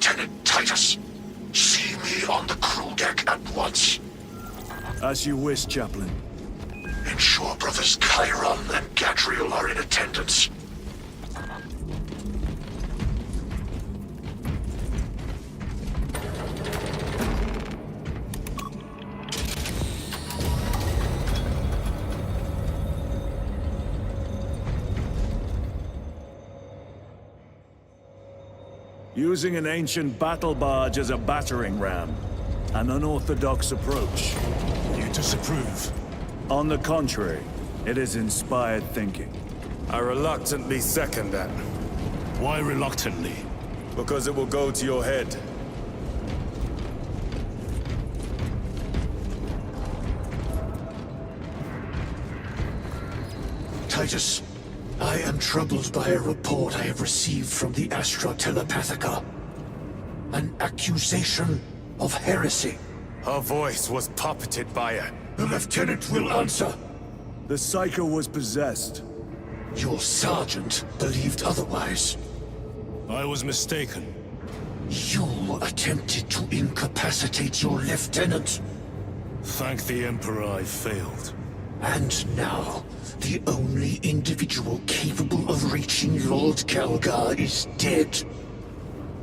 Lieutenant Titus. See me on the crew deck at once. As you wish, Chaplain. Ensure brothers Chiron and Gadriel are in attendance. Using an ancient battle barge as a battering ram. An unorthodox approach. You disapprove? On the contrary, it is inspired thinking. I reluctantly second that. Why reluctantly? Because it will go to your head. Titus, I am troubled by a report I have received from the Astra Telepathica. An accusation of heresy. Her voice was puppeted by her. The Lieutenant will answer. The Psycho was possessed. Your sergeant believed otherwise. I was mistaken. You attempted to incapacitate your lieutenant. Thank the Emperor I failed. And now, the only individual capable of reaching Lord Calgar is dead.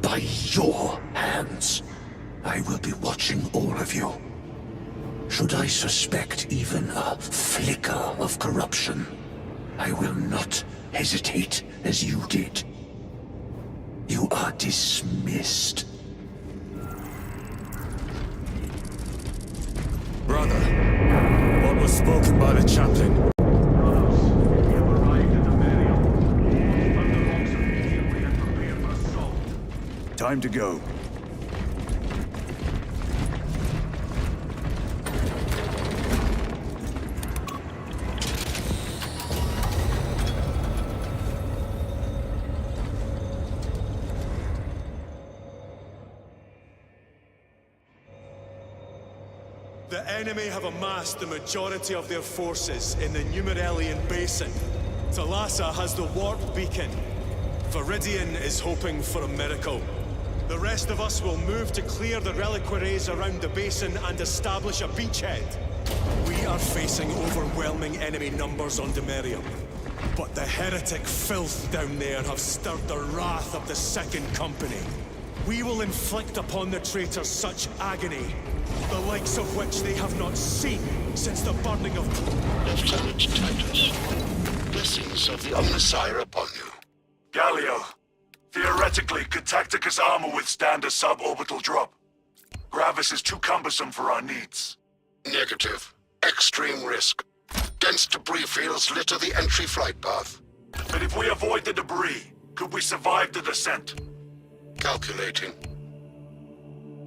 By your hands. I will be watching all of you. Should I suspect even a flicker of corruption, I will not hesitate as you did. You are dismissed. Brother, what was spoken by the chaplain? Time to go. The enemy have amassed the majority of their forces in the Numeralian Basin. Thalassa has the warp beacon. Viridian is hoping for a miracle. The rest of us will move to clear the reliquaries around the basin and establish a beachhead. We are facing overwhelming enemy numbers on Demerium. But the heretic filth down there have stirred the wrath of the Second Company. We will inflict upon the traitors such agony, the likes of which they have not seen since the burning of... Lieutenant Titus, blessings of the Omnissiah upon you. Galio, theoretically, could Tacticus armor withstand a suborbital drop? Gravis is too cumbersome for our needs. Negative. Extreme risk. Dense debris fields litter the entry flight path. But if we avoid the debris, could we survive the descent? Calculating.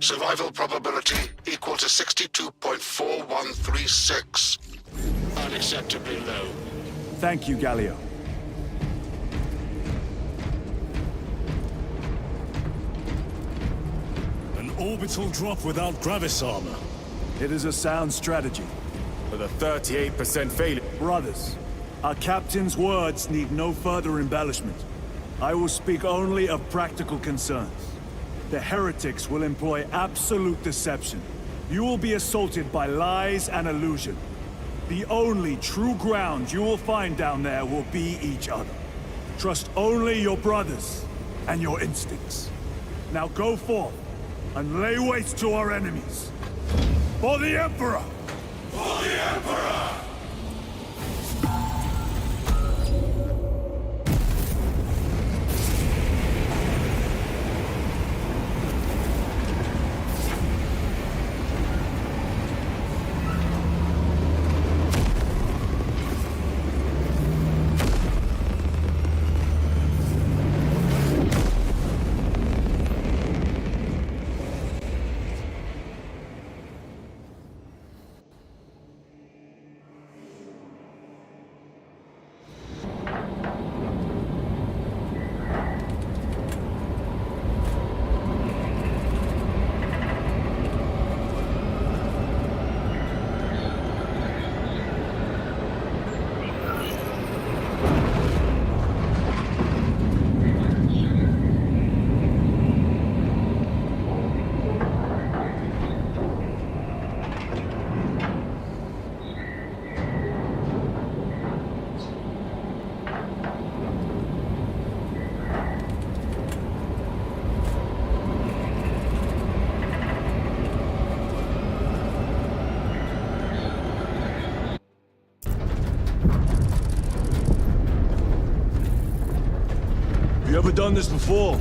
Survival probability equal to 62.4136. Unacceptably low. Thank you, Galio. An orbital drop without Gravis armor. It is a sound strategy. With a 38% failure. Brothers, our captain's words need no further embellishment. I will speak only of practical concerns. The heretics will employ absolute deception. You will be assaulted by lies and illusion. The only true ground you will find down there will be each other. Trust only your brothers and your instincts. Now go forth and lay waste to our enemies. For the Emperor! For the Emperor! never done this before.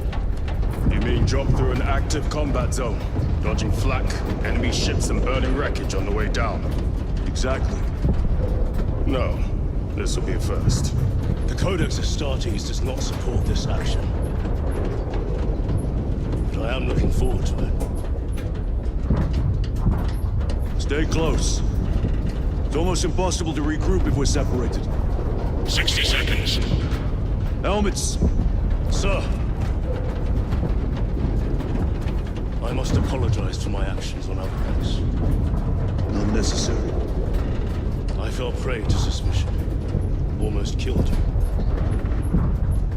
You mean drop through an active combat zone, dodging flak, enemy ships and burning wreckage on the way down? Exactly. No. This will be a first. The Codex Astartes does not support this action. But I am looking forward to it. Stay close. It's almost impossible to regroup if we're separated. 60 seconds. Helmets! Sir! I must apologize for my actions on Outposts. Not necessary. I fell prey to suspicion. Almost killed you.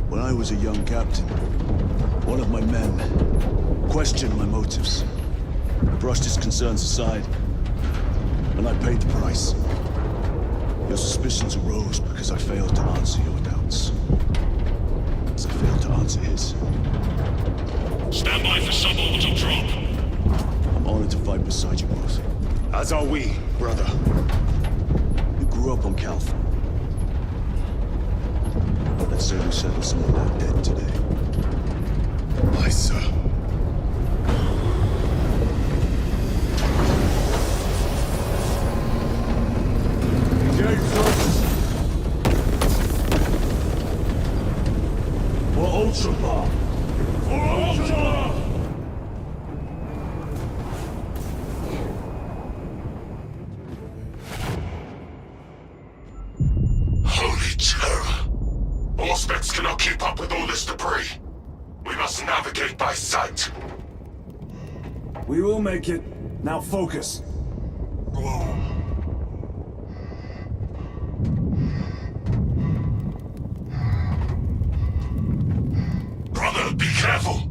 When I was a young captain, one of my men questioned my motives. I brushed his concerns aside, and I paid the price. Your suspicions arose because I failed to answer your doubts. As I failed to answer his. Stand by for suborbital drop. I'm honored to fight beside you both. As are we, brother. You grew up on Calth. Let's say we settle some of that debt today. Aye, sir. Engage first! For Ultra! For Ultra! Holy terror. Auspex cannot keep up with all this debris. We must navigate by sight. We will make it. Now focus. Brother, be careful.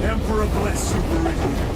Emperor bless you, Meridian.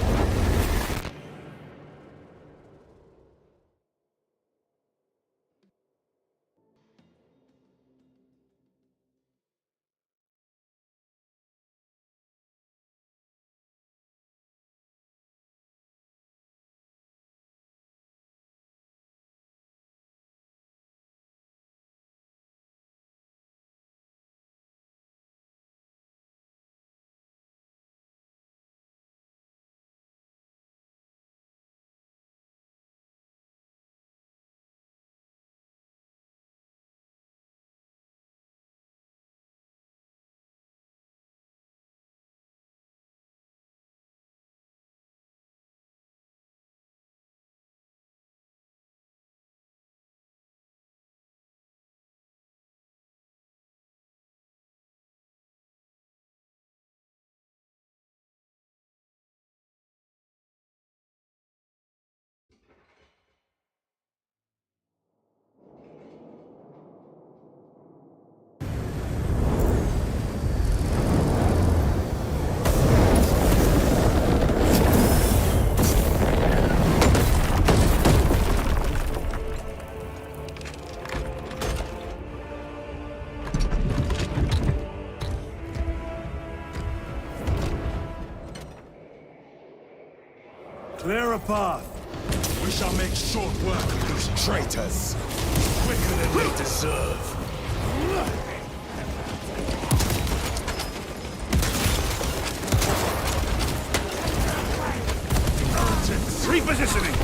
Clear a path. We shall make short work of these traitors. Quicker than they deserve. Repositioning!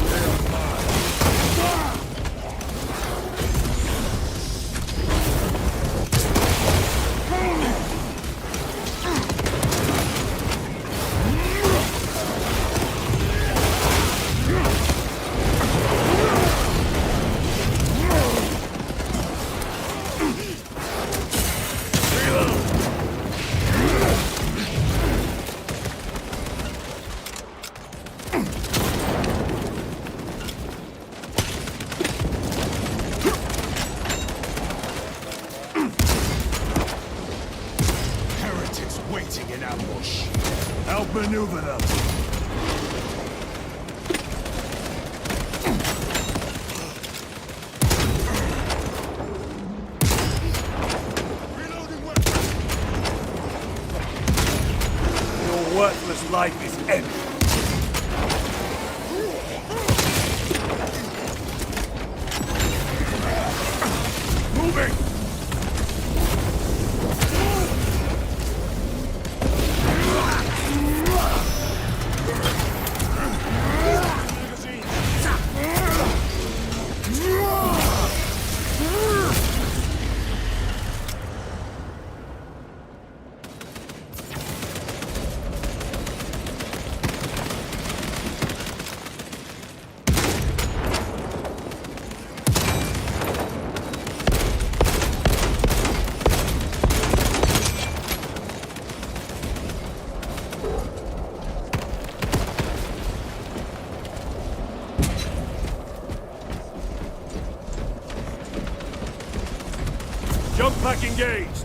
Outmaneuver them! Your worthless life is ended. Moving! Jump pack engaged!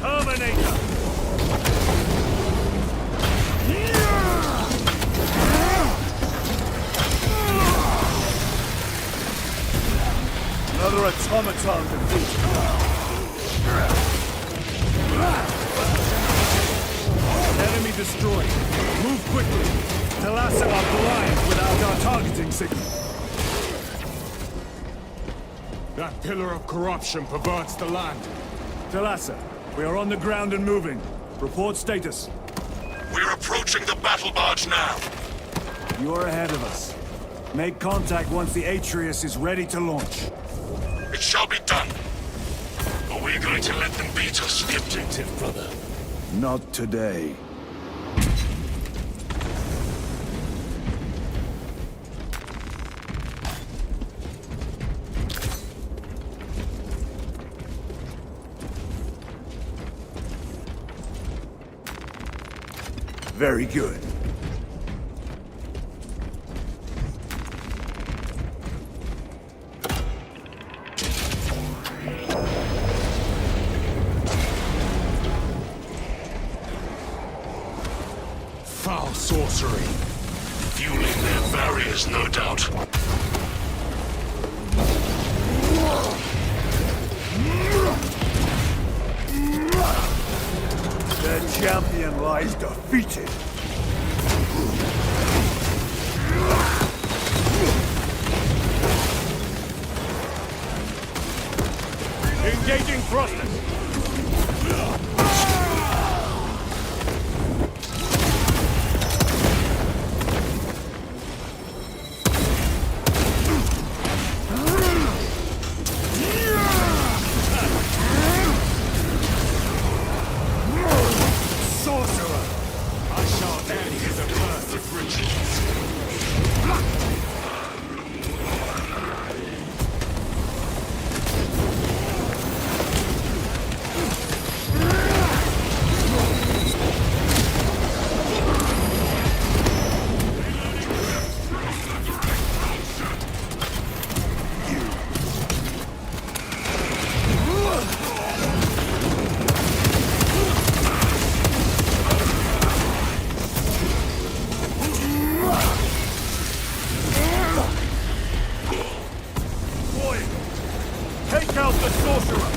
Terminator! Another automaton defeat. Enemy destroyed. Move quickly. Talassa are blind without our targeting signal. That pillar of corruption perverts the land. Talassa, we are on the ground and moving. Report status. We're approaching the battle barge now. You are ahead of us. Make contact once the Atreus is ready to launch. It shall be done. Are we going to let them beat us? The objective, brother. Not today. Very good. Foul sorcery. Fueling their barriers, no doubt. Their champion lies defeated. Engaging thrusters. Take out the sorcerer!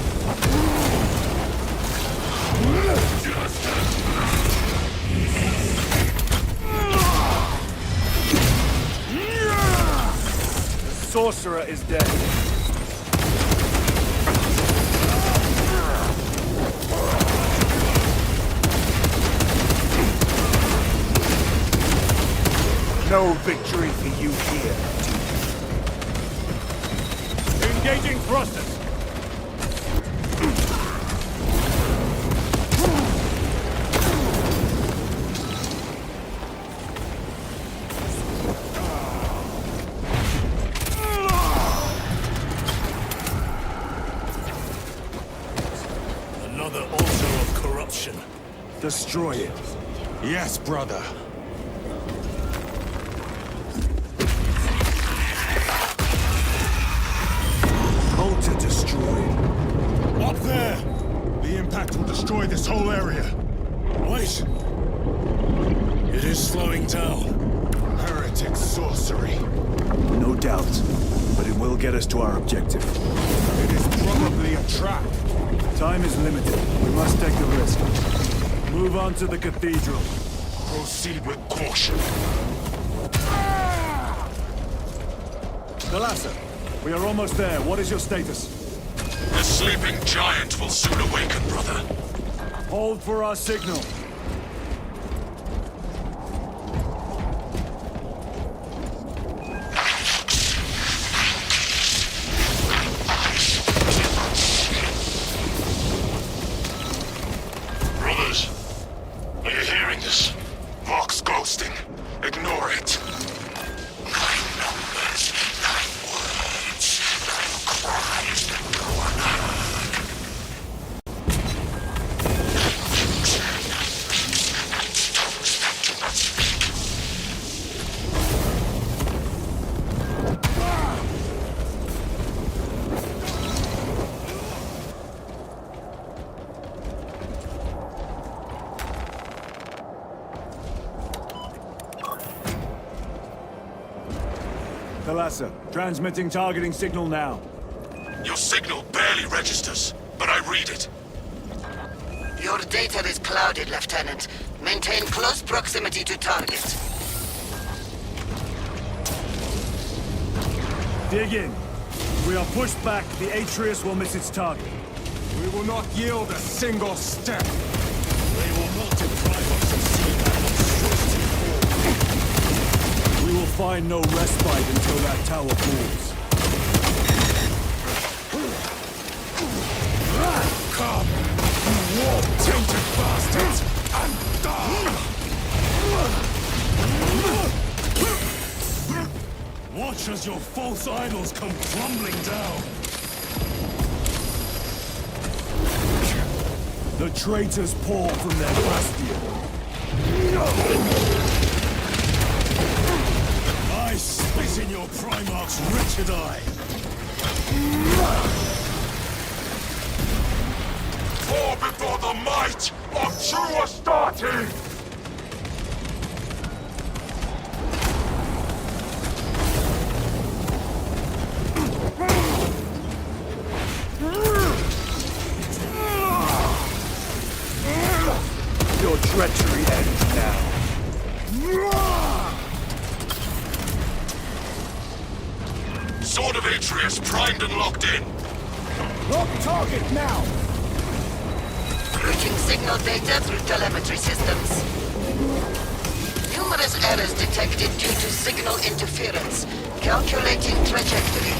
The sorcerer is dead. No victory for you here. Engaging thrusters. Another altar of corruption. Destroy it. Yes, brother. there! The impact will destroy this whole area. Wait! It is slowing down. Heretic sorcery. No doubt, but it will get us to our objective. It is probably a trap. Time is limited. We must take the risk. Move on to the cathedral. Proceed with caution. Thalassa, we are almost there. What is your status? The sleeping giant will soon awaken, brother. Hold for our signal. Brothers, are you hearing this? Vox ghosting. Ignore it. 9 numbers, 9 words, 9 cries that go unheard. Thalassa, transmitting targeting signal now. Your signal barely registers, but I read it. Your data is clouded, Lieutenant. Maintain close proximity to target. Dig in. If we are pushed back, the Atreus will miss its target. We will not yield a single step. They will not deprive us of seeing that monstrosity fall. We will find no respite until that tower falls. Come, you war-tainted bastards, and die! Watch as your false idols come crumbling down. The traitors pour from their bastion. I spit in your Primarch's wretched eye. Fall before the might of true Astarte! Your treachery ends now. Sword of Atreus primed and locked in. Lock target now! Routing signal data through telemetry systems. Numerous errors detected due to signal interference. Calculating trajectory.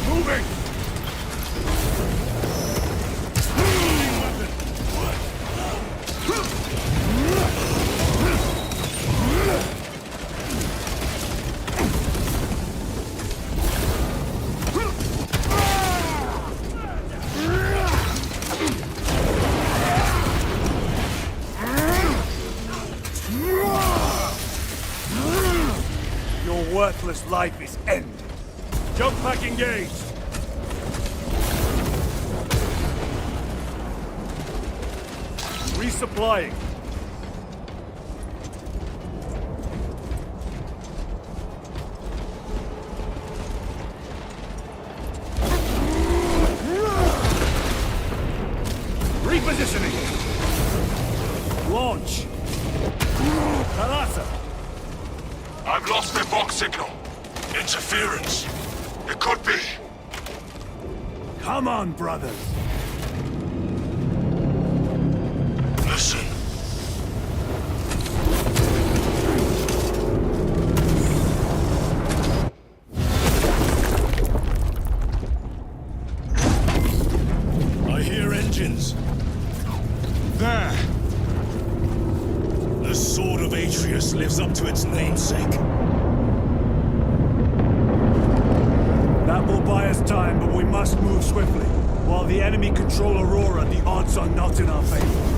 Moving! Your worthless life is ended. Jump pack engaged! Resupplying. Repositioning. Launch. Thalassa. I've lost their Vox signal. Interference. It could be. Come on, brothers. Listen. I hear engines. There! The Sword of Atreus lives up to its namesake. That will buy us time, but we must move swiftly. While the enemy control Aurora, the odds are not in our favor.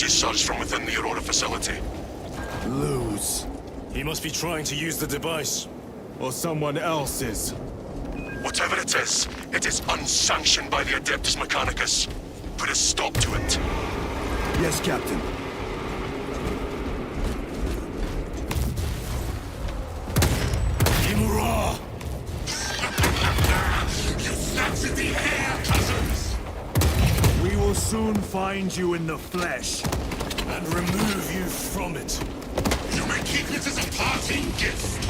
is surged from within the Aurora facility. Lose. He must be trying to use the device. Or someone else is. Whatever it is unsanctioned by the Adeptus Mechanicus. Put a stop to it. Yes, Captain. Imura! The air, cousins! We will soon find you in the flesh. And remove you from it. You may keep it as a parting gift.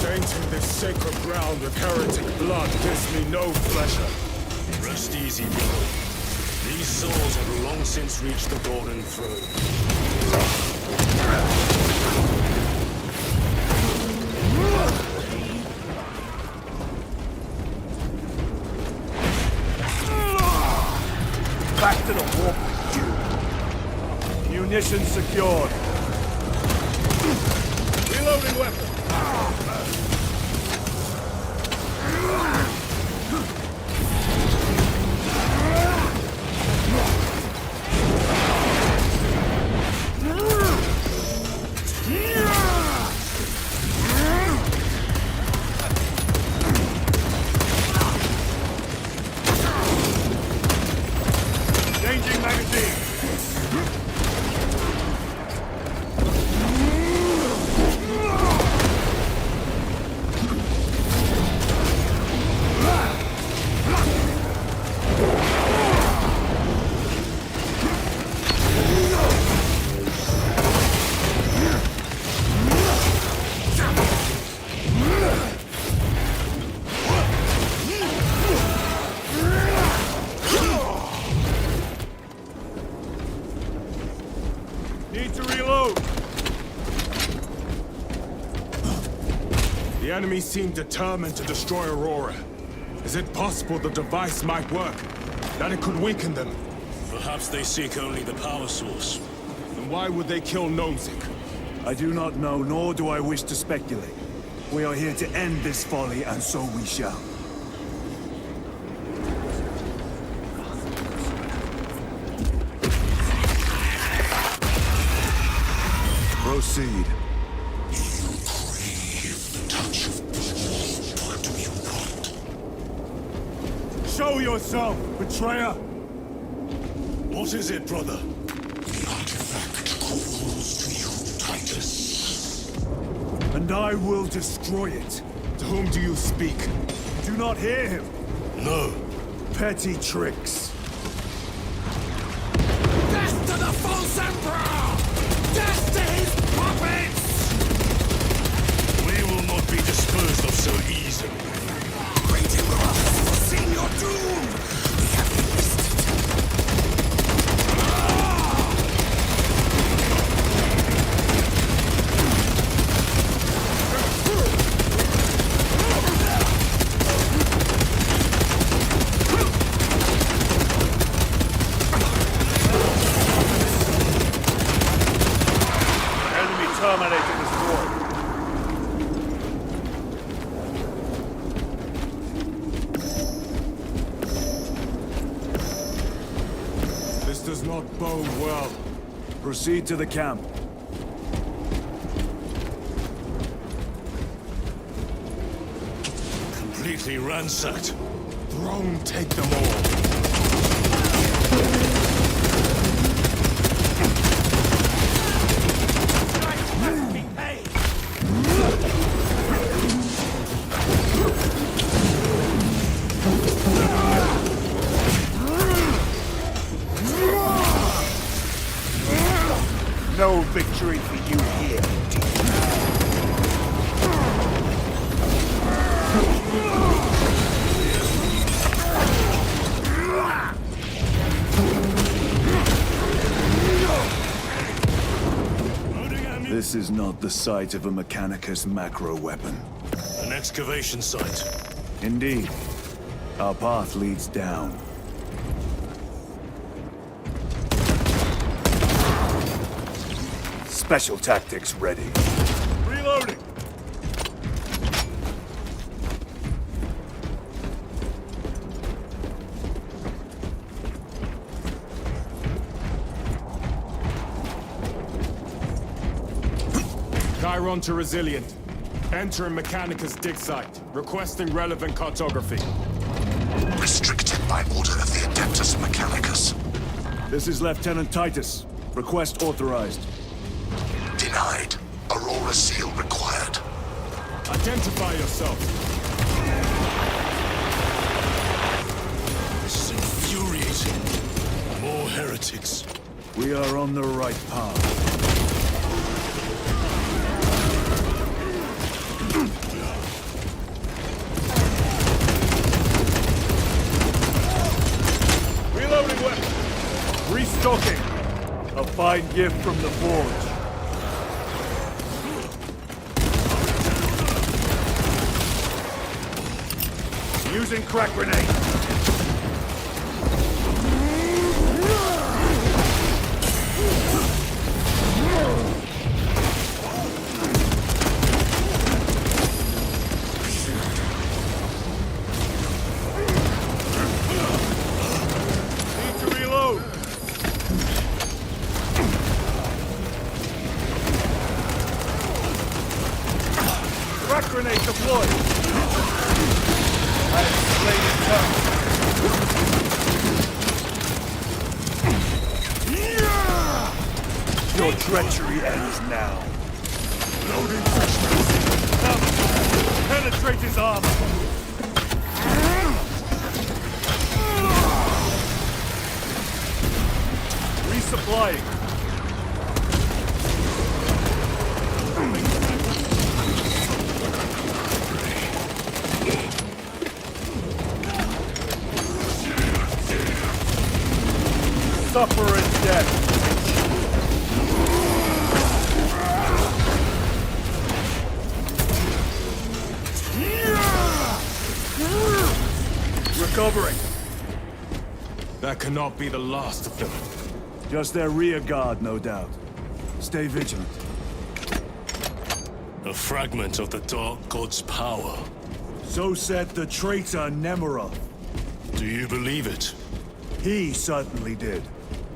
Tainting this sacred ground with heretic blood gives me no pleasure. Rest easy, brother. These souls have long since reached the Golden Throne. Back to the warp. Munitions secured. Reloading weapon. Changing magazine. Need to reload. The enemy seem determined to destroy Aurora. Is it possible the device might work? That it could weaken them? Perhaps they seek only the power source. Then why would they kill Nozick? I do not know, nor do I wish to speculate. We are here to end this folly, and so we shall. Proceed. Show yourself, betrayer! What is it, brother? The artifact calls to you, Titus. And I will destroy it. To whom do you speak? Do not hear him. No. Petty tricks. Death to the false emperor! Death to his puppets! We will not be disposed of so easily. Great Emperor has foreseen your doom! We have witnessed Enemy terminated this war. This does not bode well. Proceed to the camp. Completely ransacked. Throne take them all. No victory for you here. This is not the site of a Mechanicus macro weapon. An excavation site. Indeed. Our path leads down. Special tactics ready. Reloading! Chiron to Resilient. Enter Mechanicus dig site, requesting relevant cartography. Restricted by order of the Adeptus Mechanicus. This is Lieutenant Titus. Request authorized. Denied. Aurora seal required. Identify yourself. This is infuriating. More heretics. We are on the right path. Reloading weapon. Restocking. A fine gift from the forge. Using crack grenade. Need to reload. Crack grenade deployed. I have slain its tongue. Your treachery ends now. Loading fresh medicine. Penetrate his armor. Resupplying. Suffer in death. Recovering. That cannot be the last of them. Just their rear guard, no doubt. Stay vigilant. A fragment of the Dark God's power. So said the traitor Nemeroth. Do you believe it? He certainly did.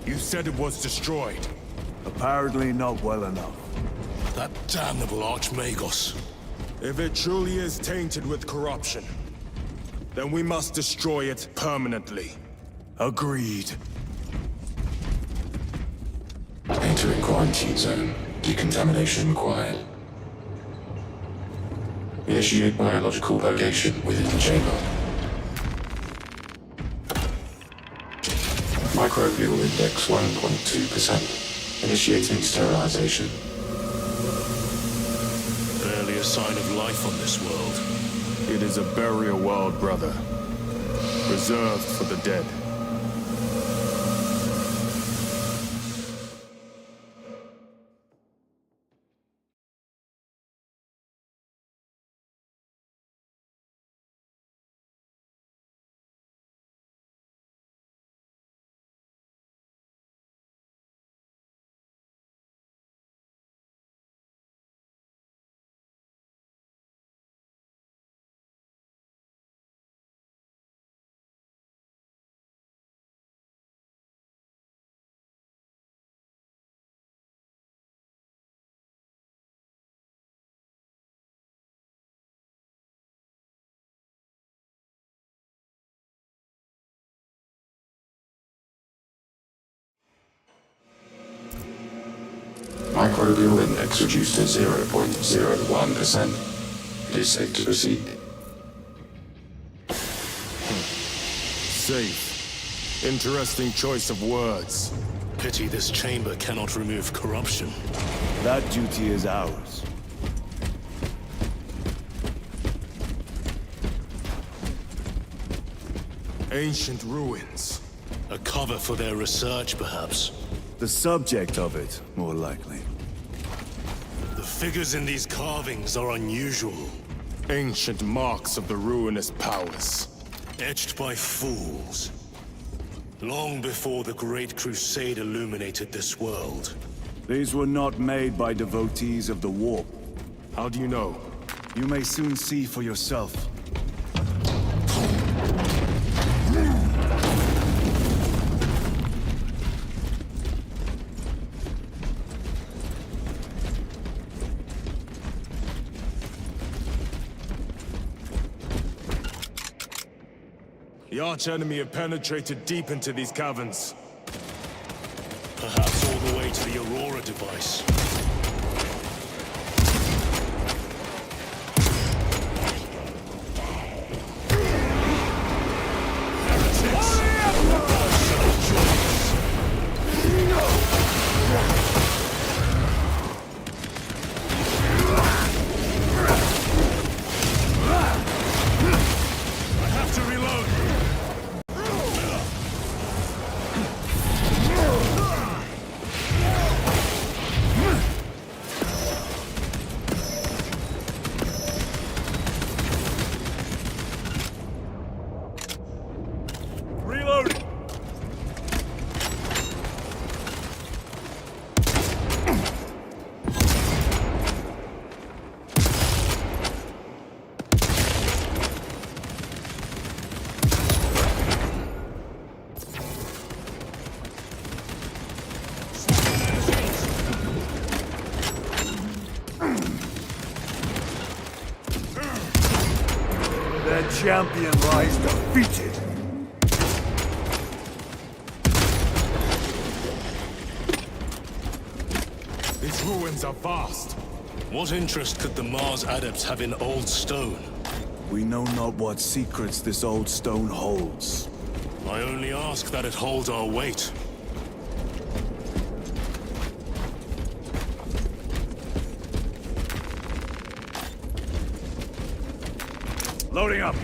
You said it was destroyed. Apparently not well enough. That damnable Archmagos. If it truly is tainted with corruption, then we must destroy it permanently. Agreed. Entering quarantine zone. Decontamination required. Initiate biological purgation within the chamber. Microbial index 1.2%. Initiating sterilization. Barely a sign of life on this world. It is a burial world, brother. Reserved for the dead. Microbial index reduced to 0.01%. It is safe to proceed. Safe. Interesting choice of words. Pity this chamber cannot remove corruption. That duty is ours. Ancient ruins. A cover for their research, perhaps. The subject of it, more likely. The figures in these carvings are unusual. Ancient marks of the ruinous powers. Etched by fools. Long before the Great Crusade illuminated this world. These were not made by devotees of the warp. How do you know? You may soon see for yourself. The arch-enemy have penetrated deep into these caverns. Perhaps all the way to the Aurora device. Their champion lies defeated. These ruins are vast. What interest could the Mars adepts have in old stone? We know not what secrets this old stone holds. I only ask that it holds our weight. Loading up.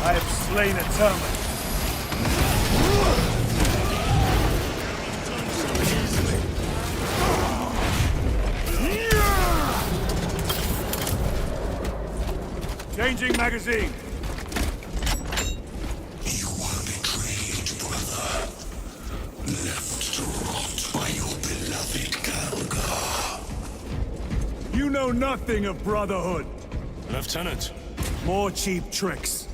I have slain a termite. Changing magazine. You are betrayed, brother. Left to rot by your beloved Kalgar. You know nothing of brotherhood. Lieutenant, More cheap tricks.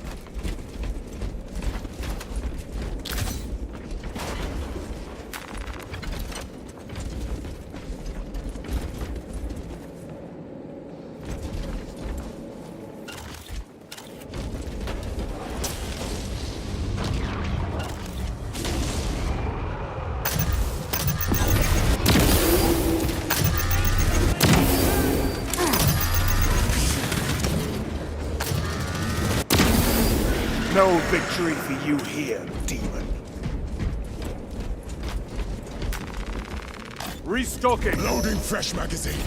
No victory for you here, demon. Restocking. Loading fresh magazine.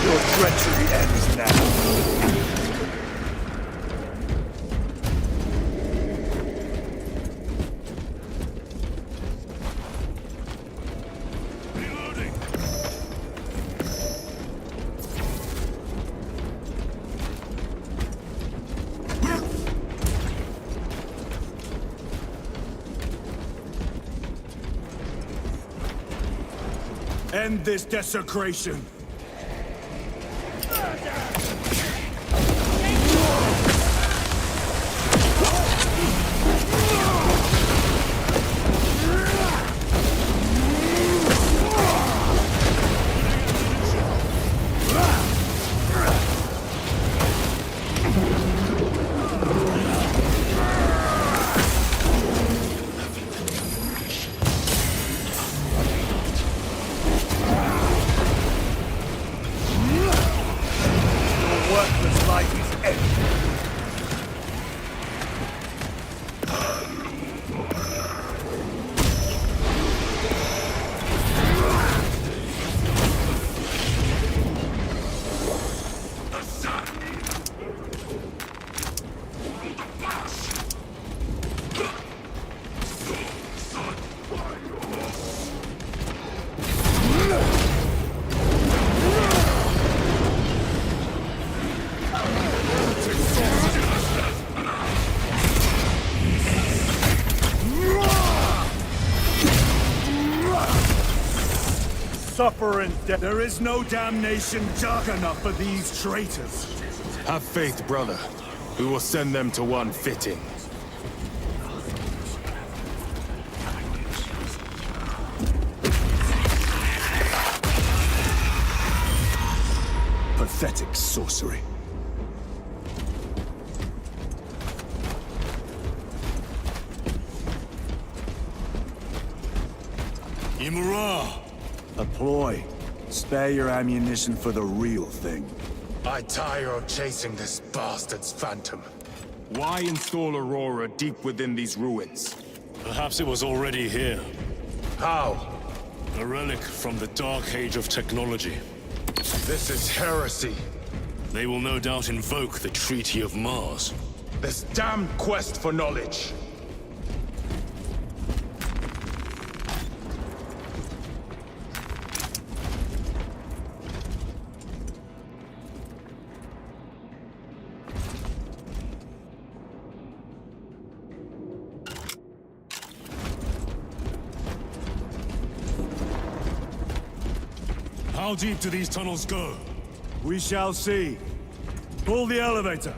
Your treachery ends now. End this desecration! Worthless life is ended. Suffer and death. There is no damnation dark enough for these traitors. Have faith, brother. We will send them to one fitting. Pathetic sorcery. Imura! A ploy. Spare your ammunition for the real thing. I tire of chasing this bastard's phantom. Why install Aurora deep within these ruins? Perhaps it was already here. How? A relic from the Dark Age of technology. This is heresy. They will no doubt invoke the Treaty of Mars. This damned quest for knowledge. How deep do these tunnels go? We shall see. Pull the elevator.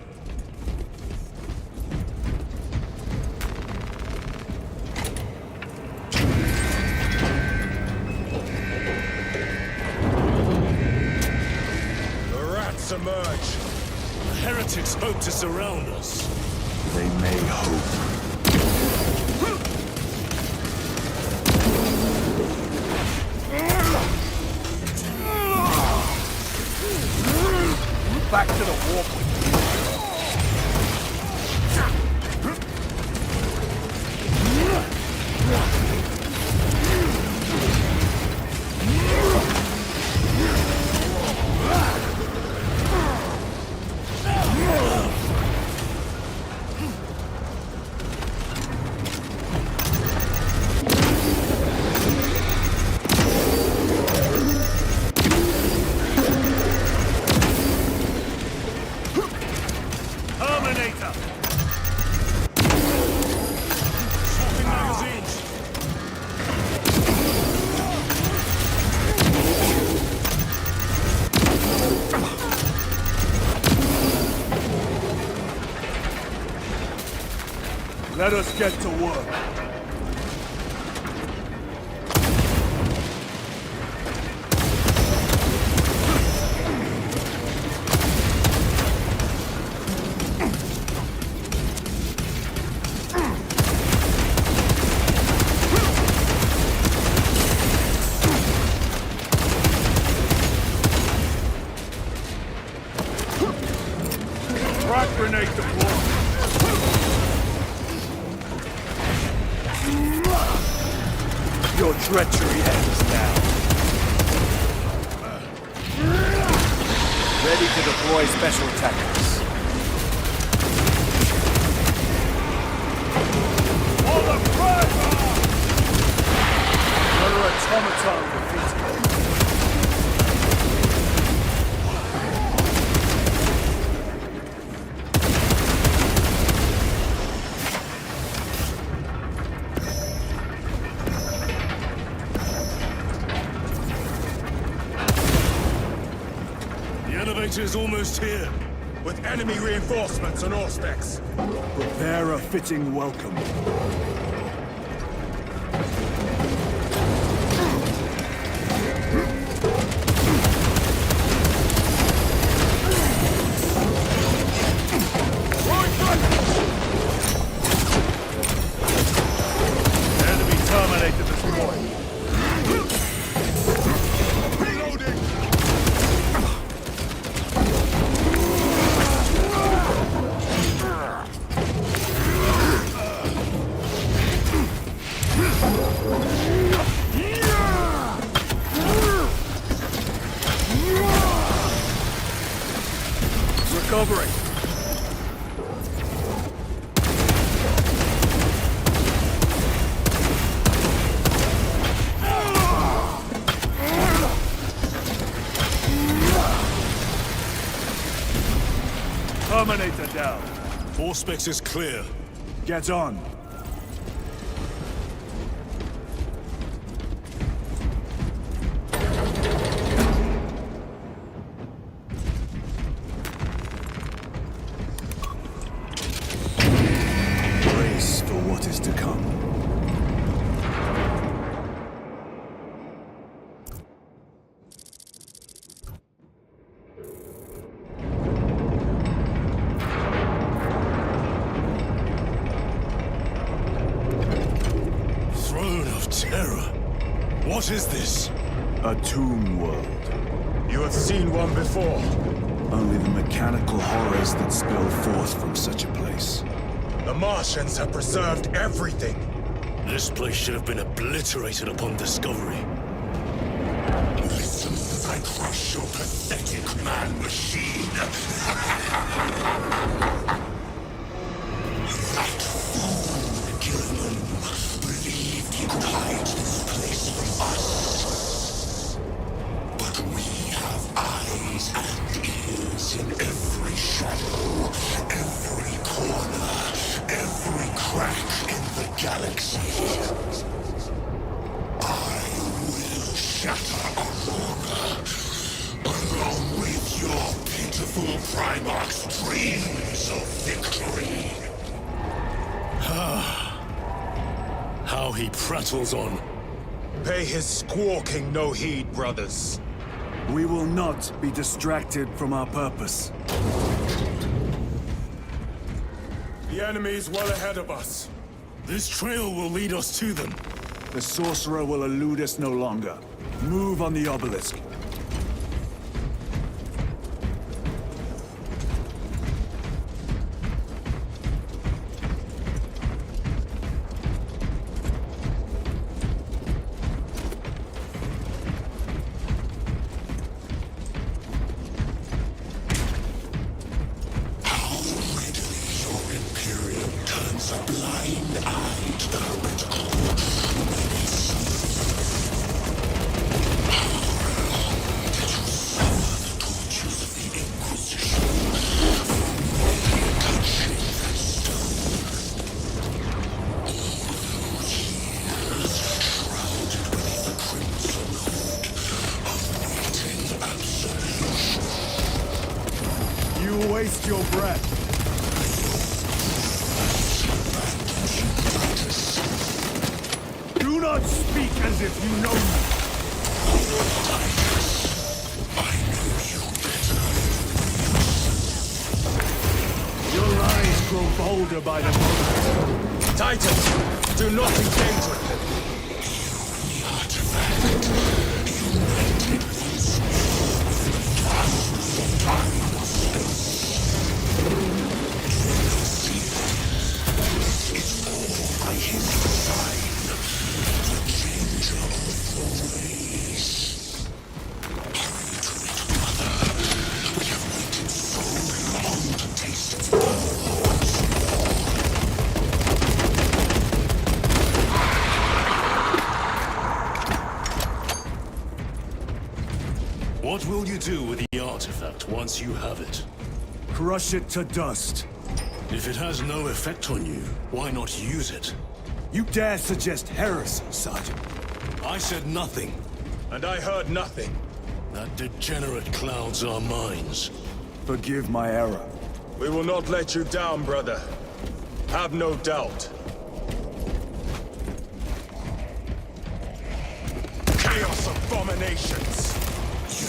The rats emerge. The heretics hope to surround us. They may hope. Back to the warp. Let us get to work. Frag grenade deployed. Your treachery ends now. ready to deploy special tactics. For the pressure! Another automaton defeated. The elevator is almost here. With enemy reinforcements and Auspex. Prepare a fitting welcome. Enemy terminator destroyed. Reloading! Recovering. Terminator down. Auspex is clear. Get on. Brace for what is to come. Throne of Terror. What is this? A tomb world. You have seen one before. Only the mechanical horrors that spill forth from such a place. The Martians have preserved everything. This place should have been obliterated upon discovery. Listen as I crush your pathetic man-machine. That fool, Gilman, believed he could hide this place from us. But we have eyes and ears in every shadow, every corner, every crack in the galaxy. I will shatter Aurora, along with your pitiful Primarch's dreams of victory. How he prattles on. Pay his squawking no heed, brothers. We will not be distracted from our purpose. The enemy is well ahead of us. This trail will lead us to them. The sorcerer will elude us no longer. Move on the obelisk. How readily your Imperium turns a blind eye to the heretical menace. How long did you suffer the tortures of the Inquisition for touching that stone? All those years shrouded beneath the crimson hood of waiting absolution. You waste your breath. Do not speak as if you know me. I knew you better. Your lies grow bolder by the moment. Titans, do not engage with them. The artifact united these thousands of time and space. Do you see that? This is all by his design. The changer of the race. Hurry to it, brother. We have will you do with the artifact once you have it? Crush it to dust. If it has no effect on you, why not use it? You dare suggest heresy, Sergeant? I said nothing. And I heard nothing. That degenerate clouds our minds. Forgive my error. We will not let you down, brother. Have no doubt. Chaos abominations! You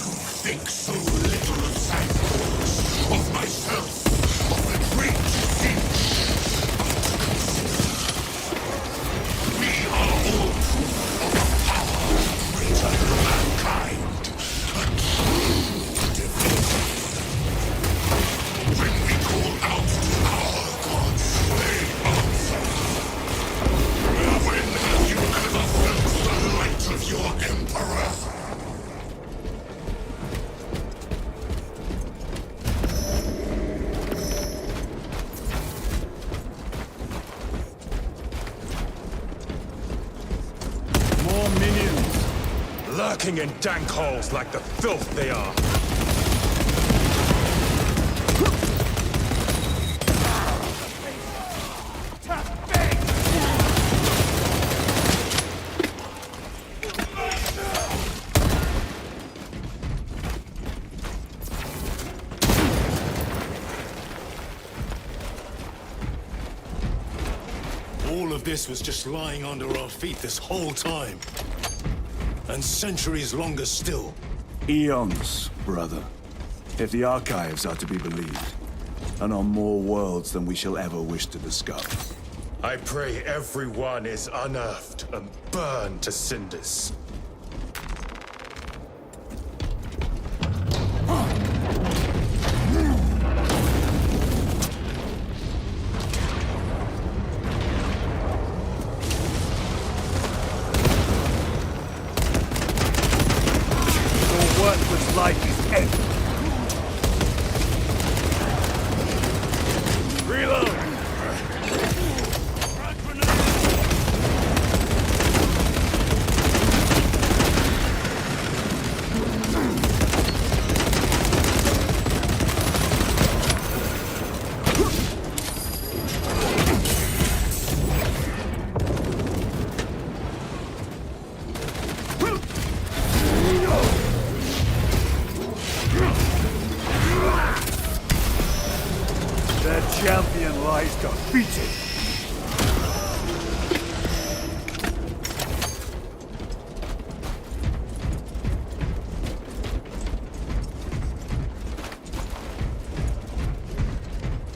think so little of Cyborgs, of myself, of the great siege. We are all proof of a power greater than mankind. A true divinity. When we call out to our gods, they answer. When have you ever felt the light of your Emperor? More minions! Lurking in dank holes like the filth they are. All of this was just lying under our feet this whole time. And centuries longer still. Eons, brother. If the archives are to be believed. And on more worlds than we shall ever wish to discover. I pray everyone is unearthed and burned to cinders. Your worthless life is ended. Reload! Their champion lies defeated.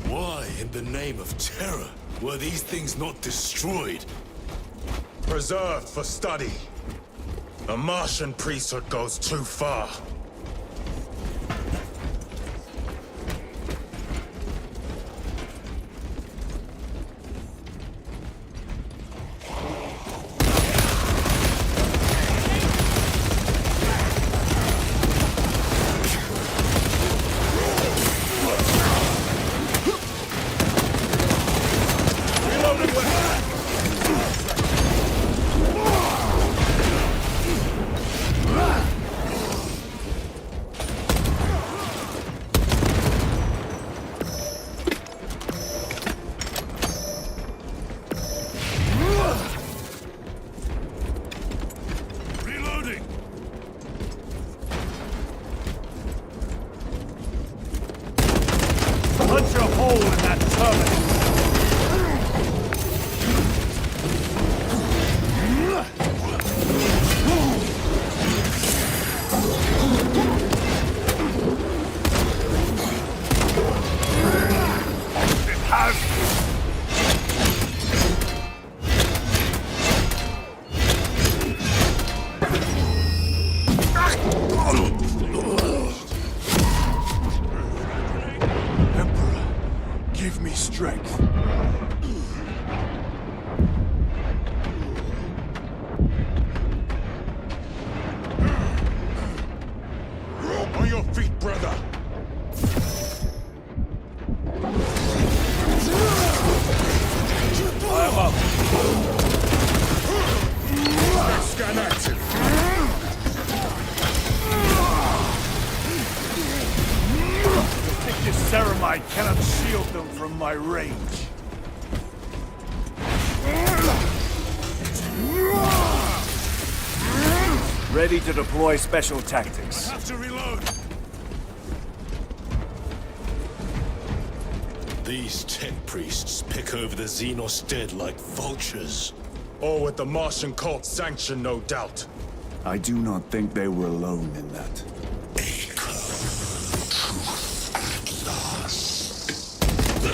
Why, in the name of terror, were these things not destroyed? Preserved for study. A Martian priesthood goes too far. Reloading! Punch a hole in that terminal. Emperor, give me strength. On your feet, brother! I am up. Scan active! ceramite cannot shield them from my range. Ready to deploy special tactics. Have to reload. These tech priests pick over the Xenos dead like vultures. All with the Martian cult's sanction, no doubt. I do not think they were alone in that. Truth at last. Do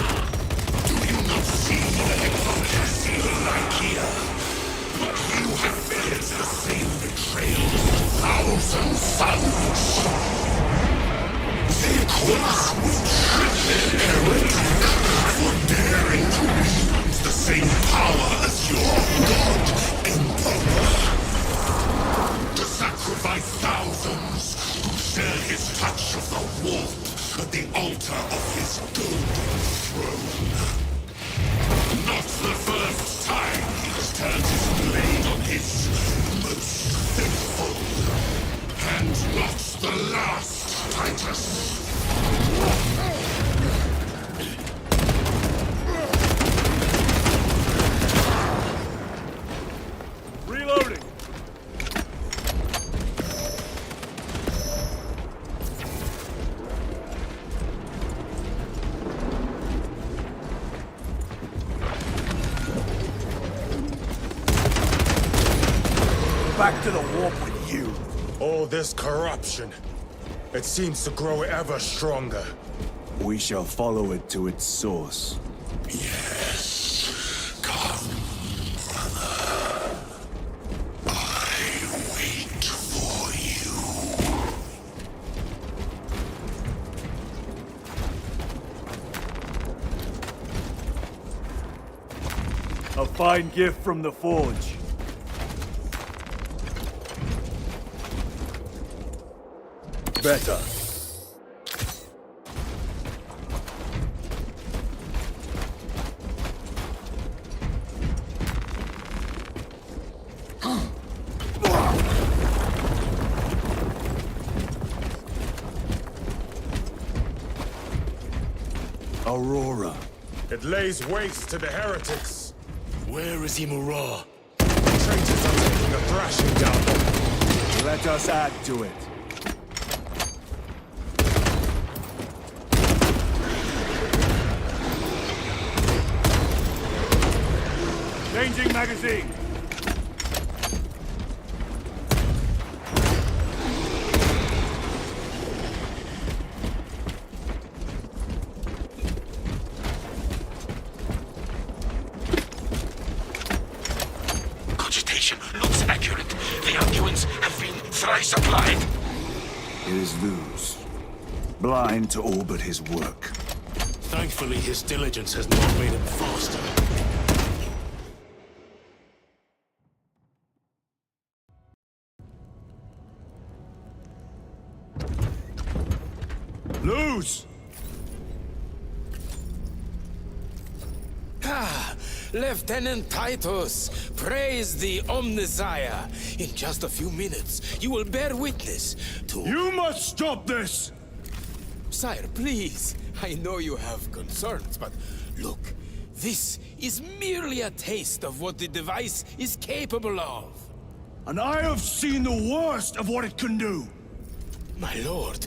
you not see the hypocrisy of Ikea? But you have felt the same betrayal as 1,000 suns. They course with triple heretic for daring to wield the same power as your god Emperor. To sacrifice thousands who share his touch of the warp at the altar of his golden throne. Not the first time he has turned his blade on his most faithful. And not the last, Titus. Reloading! Back to the warp with you. All this corruption, it seems to grow ever stronger. We shall follow it to its source. Yes. Come, brother. I wait for you. A fine gift from the Forge. Better. Aurora. It lays waste to the heretics. Where is Imura? Traitors are taking a thrashing down there. Let us add to it. Changing magazine. Cogitation looks accurate. The arguments have been thrice applied. It is Luz. Blind to all but his work. Thankfully, his diligence has not made him faster. Luz! Ah, Lieutenant Titus, praise the Omnissiah. In just a few minutes, you will bear witness to... You must stop this! Sire, please. I know you have concerns, but look, this is merely a taste of what the device is capable of. And I have seen the worst of what it can do! My lord,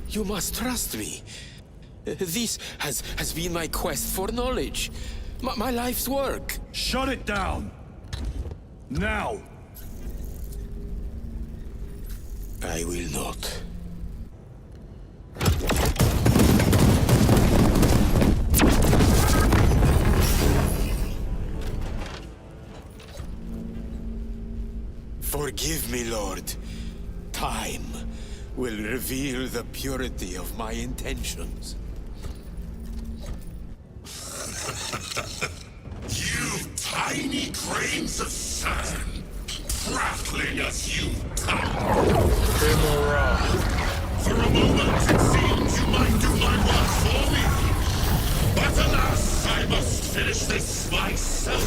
you must trust me. This has been my quest for knowledge. My life's work. Shut it down! Now! I will not. Forgive me, Lord. Time will reveal the purity of my intentions. You tiny grains of sand, prattling as you come. Imura. For a moment, it seems you might do my work for me. But alas, I must finish this myself.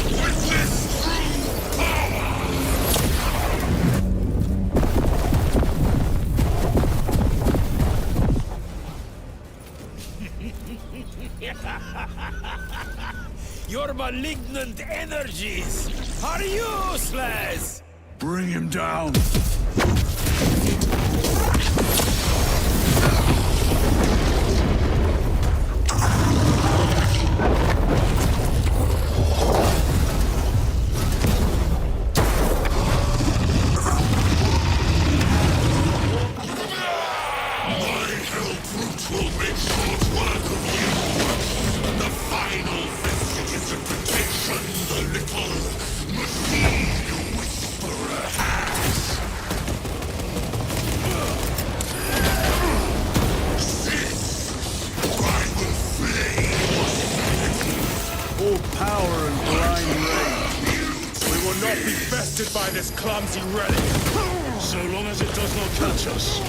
With this true power! Your malignant energies are useless! Bring him down. Power and blind rage. We will not be bested by this clumsy relic, So long as it does not catch us.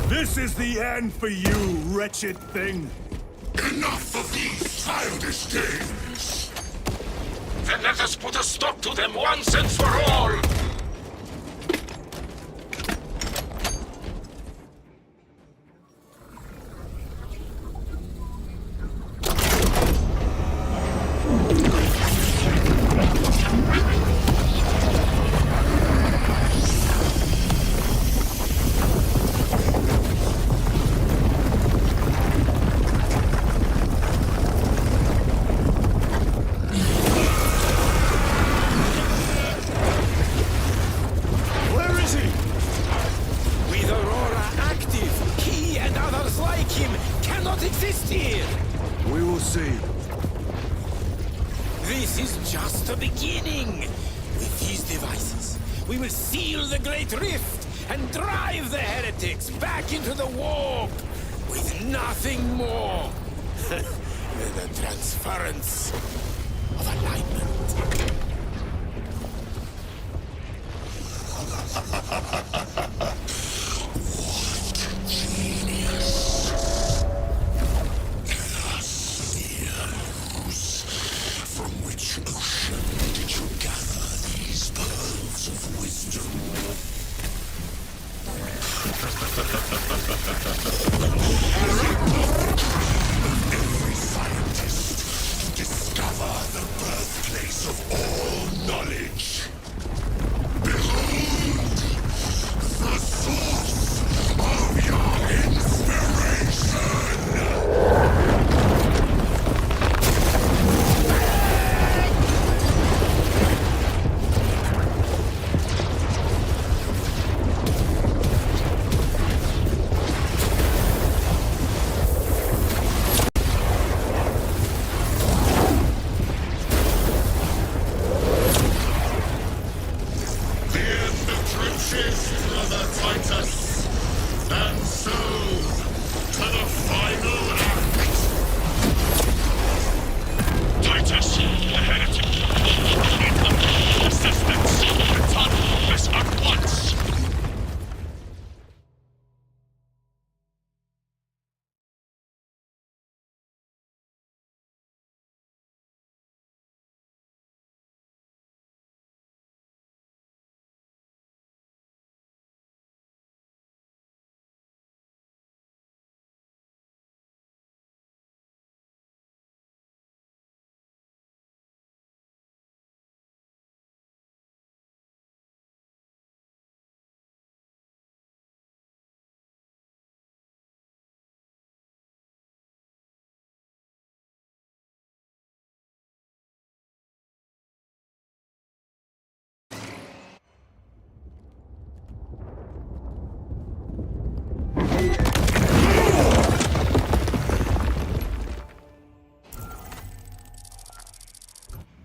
This is the end for you, wretched thing. Enough of these childish games! Then let us put a stop to them once and for all! Exist here! We will see. This is just the beginning. With these devices, we will seal the Great Rift and drive the heretics back into the warp with nothing more than a transference of alignment. Every scientist to discover the birthplace of all knowledge. Behold, the source of your inspiration! Brother Titus, and so to the final act. Titus, the heretic. Need them. Assistance. Return to office at once.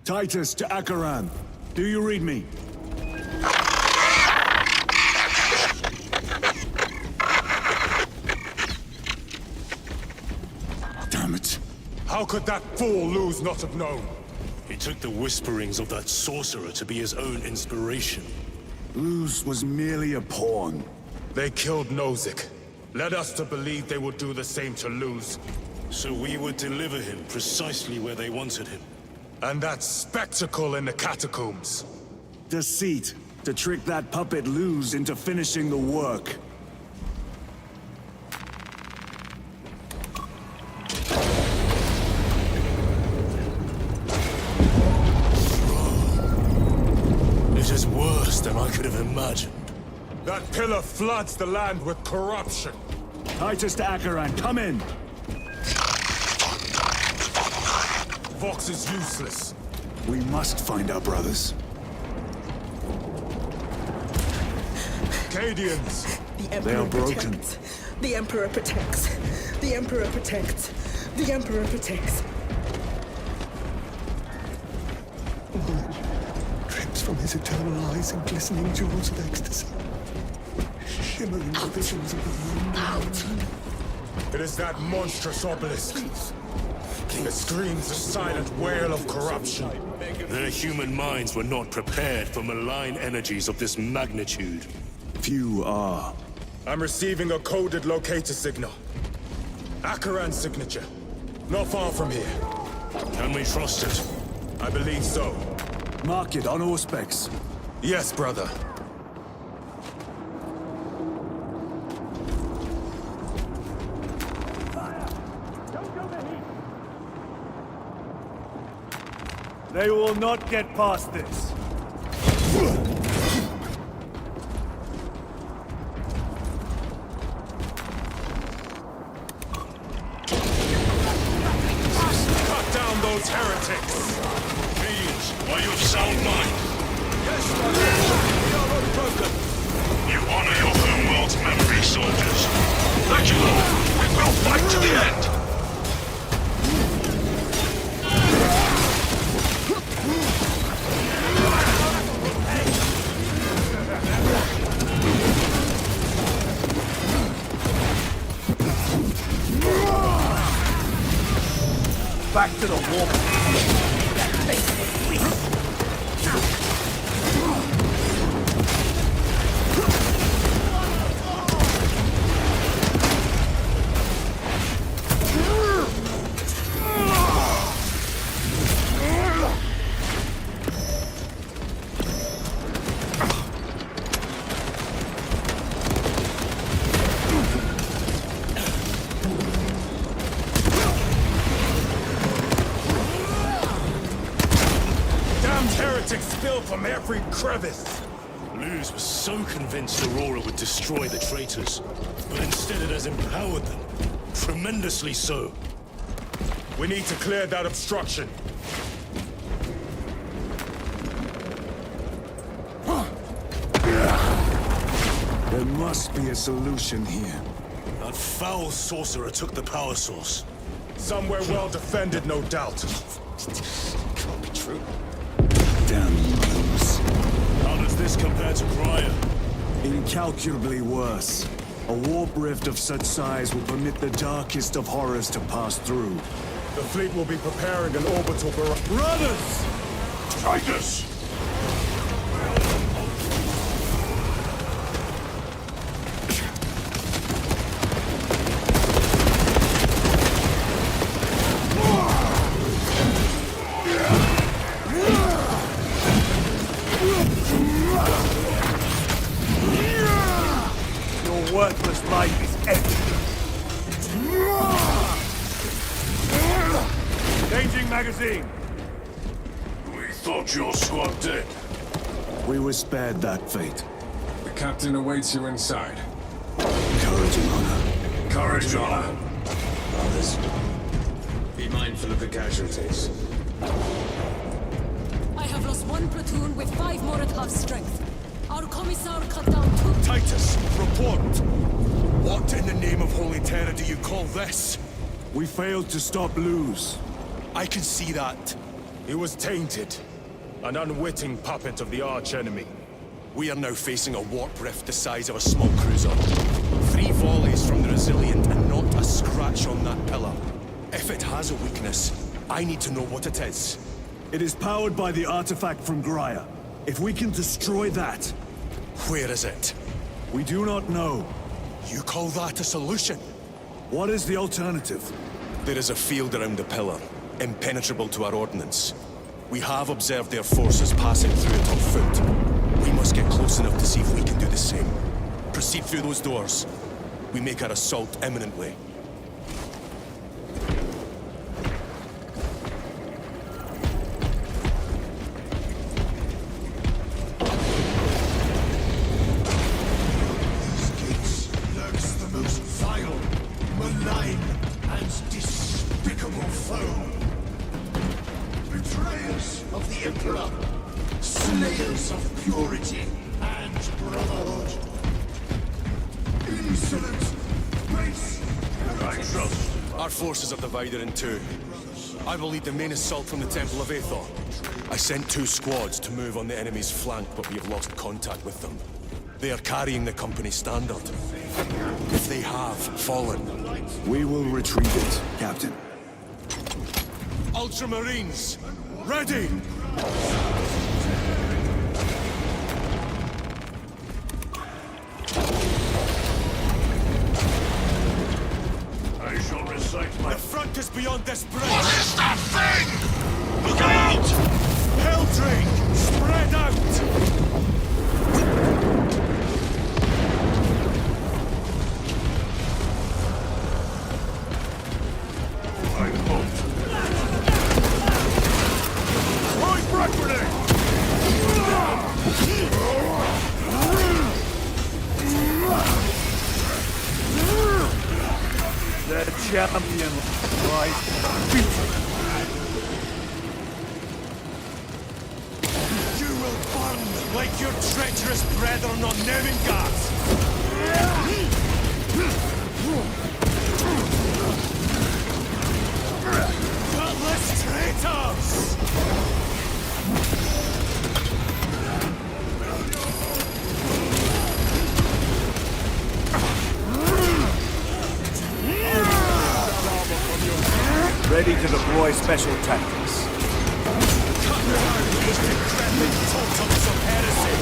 Titus to Akaran. Do you read me? Damn it. How could that fool lose not have known? He took the whisperings of that sorcerer to be his own inspiration. Luz was merely a pawn. They killed Nozick. Led us to believe they would do the same to Luz. So we would deliver him precisely where they wanted him. And that spectacle in the catacombs. Deceit. To trick that puppet Luz into finishing the work. It is worse than I could have imagined. That pillar floods the land with corruption. Titus to Akaran, come in! Vox is useless. We must find our brothers. Cadians! The They are Emperor broken. protects. The Emperor protects. The Emperor protects. The Emperor protects. Drips from his eternal eyes in glistening jewels of ecstasy. Shimmering visions of the moon. It is that monstrous obelisk. It screams a silent wail of corruption. Their human minds were not prepared for malign energies of this magnitude. Few are. I'm receiving a coded locator signal. Akaran's signature. Not far from here. Can we trust it? I believe so. Mark it on Auspex. Yes, brother. They will not get past this. Cut down those heretics! Please, are you of sound mind? Yes, brother. We are unbroken. You honor your homeworld's memory, soldiers. Thank you, Lord. We will fight to the end. Back to the wall. Heretics spill from every crevice. Luz was so convinced Aurora would destroy the traitors, but instead it has empowered them. Tremendously so. We need to clear that obstruction. There must be a solution here. That foul sorcerer took the power source. Somewhere well defended, no doubt. Can't be true. Damn Luz. How does this compare to Briar? Incalculably worse. A warp rift of such size will permit the darkest of horrors to pass through. The fleet will be preparing an orbital barrage. Brothers! Titus! Your worthless life is ended. Changing magazine. We thought your squad dead. We were spared that fate. The captain awaits you inside. Courage and honor. Courage, honor. Brothers, be mindful of the casualties. I have lost one platoon with 5 more at half strength. Our commissar cut down 2... Titus, report! What in the name of Holy Terror do you call this? We failed to stop Luz. I can see that. He was tainted. An unwitting puppet of the arch-enemy. We are now facing a warp rift the size of a small cruiser. 3 volleys from the Resilient and not a scratch on that pillar. If it has a weakness, I need to know what it is. It is powered by the artifact from Graia. If we can destroy that... Where is it? We do not know. You call that a solution? What is the alternative? There is a field around the pillar, impenetrable to our ordnance. We have observed their forces passing through it on foot. We must get close enough to see if we can do the same. Proceed through those doors. We make our assault imminently. Slayers of purity and brotherhood. Insolent race. I trust. Our forces are divided in 2. I will lead the main assault from the Temple of Aethor. I sent 2 squads to move on the enemy's flank, but we have lost contact with them. They are carrying the company standard. If they have fallen... We will retrieve it, Captain. Ultramarines, ready! I shall recite my... The front is beyond this bridge! What is that thing? Look out! Helldrake, spread out! I hope. Throwing frag grenade! The champion lies beaten. You will burn like your treacherous brethren on Nemengard! Gutless traitors! Ready to deploy special tactics. These decrepit totems of heresy!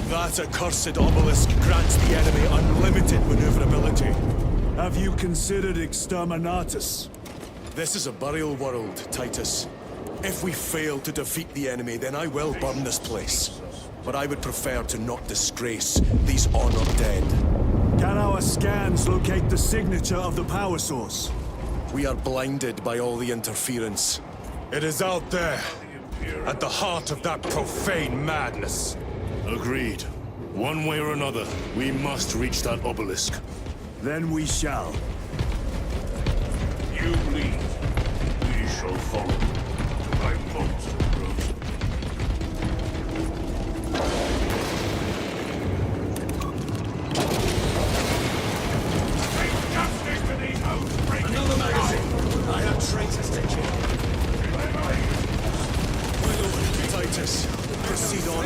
That accursed obelisk grants the enemy unlimited maneuverability. Have you considered Exterminatus? This is a burial world, Titus. If we fail to defeat the enemy, then I will burn this place. But I would prefer to not disgrace these honored dead. Can our scans locate the signature of the power source? We are blinded by all the interference. It is out there, at the heart of that profane madness. Agreed. One way or another, we must reach that obelisk. Then we shall. You lead. We shall follow. I won't, Rose.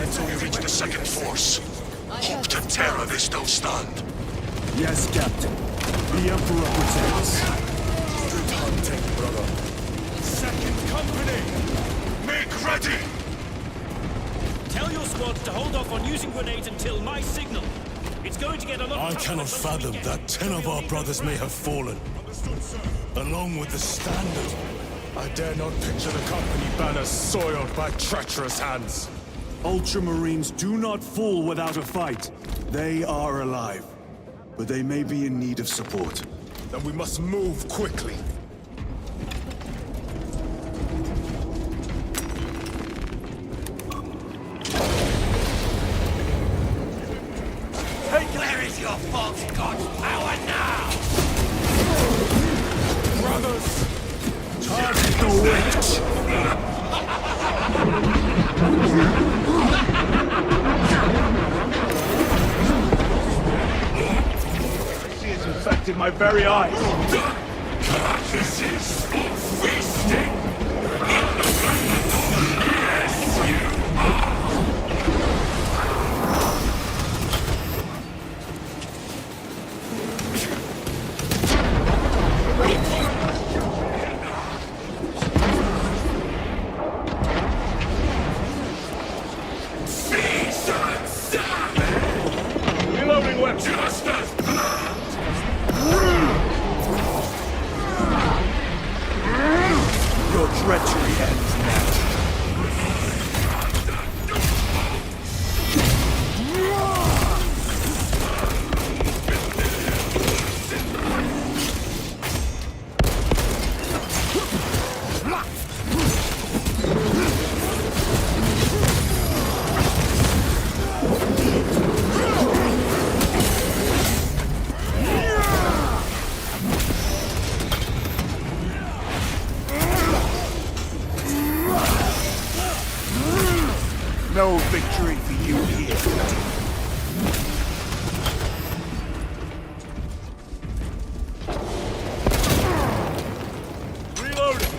until we reach the second force. Hope to terror is no stand. Yes, Captain. The Emperor protects. Good hunting, brother. Second company! Make ready! Tell your squads to hold off on using grenades until my signal. It's going to get a lot I tougher cannot once we fathom get that 10 of our brothers may have fallen. Along with the standard. I dare not picture the company banners soiled by treacherous hands. Ultramarines do not fall without a fight. They are alive. But they may be in need of support. Then we must move quickly. Where is your false god's power now? Brothers! Target the witch! She has infected my very eyes. Carcasses of feasting! Yes, you are! Reloading weapon. Just as planned! Your treachery ends now. No victory for you here. Reloading.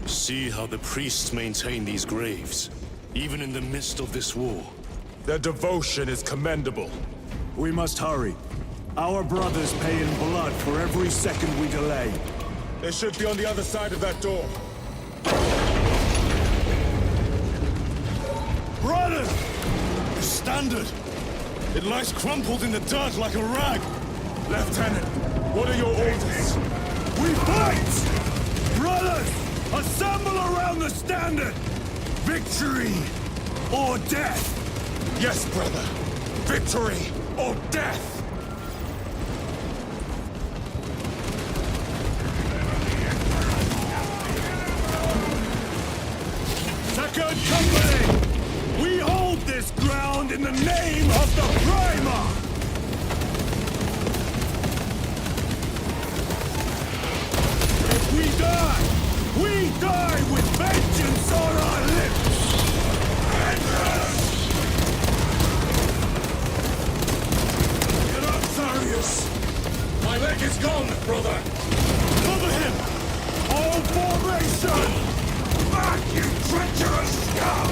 See how the priests maintain these graves, even in the midst of this war. Their devotion is commendable. We must hurry. Our brothers pay in blood for every second we delay. They should be on the other side of that door. Brothers! The standard! It lies crumpled in the dirt like a rag! Lieutenant, what are your orders? We fight! Brothers, assemble around the standard! Victory or death! Yes, brother. Victory or death! Second Company! We hold this ground in the name of the Primarch! If we die with vengeance on our lips! Get up, Sarius! My leg is gone, brother! Cover him! All formation! Back, you treacherous scum!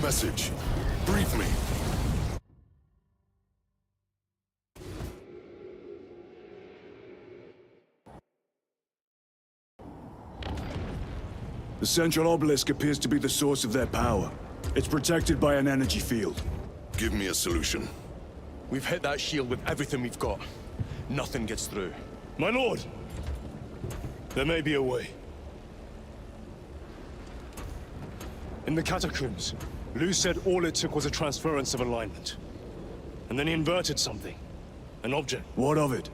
message? Brief me. The central obelisk appears to be the source of their power. It's protected by an energy field. Give me a solution. We've hit that shield with everything we've got. Nothing gets through. My lord! There may be a way. In the catacombs, Lu said all it took was a transference of alignment. And then he inverted something. An object. What of it?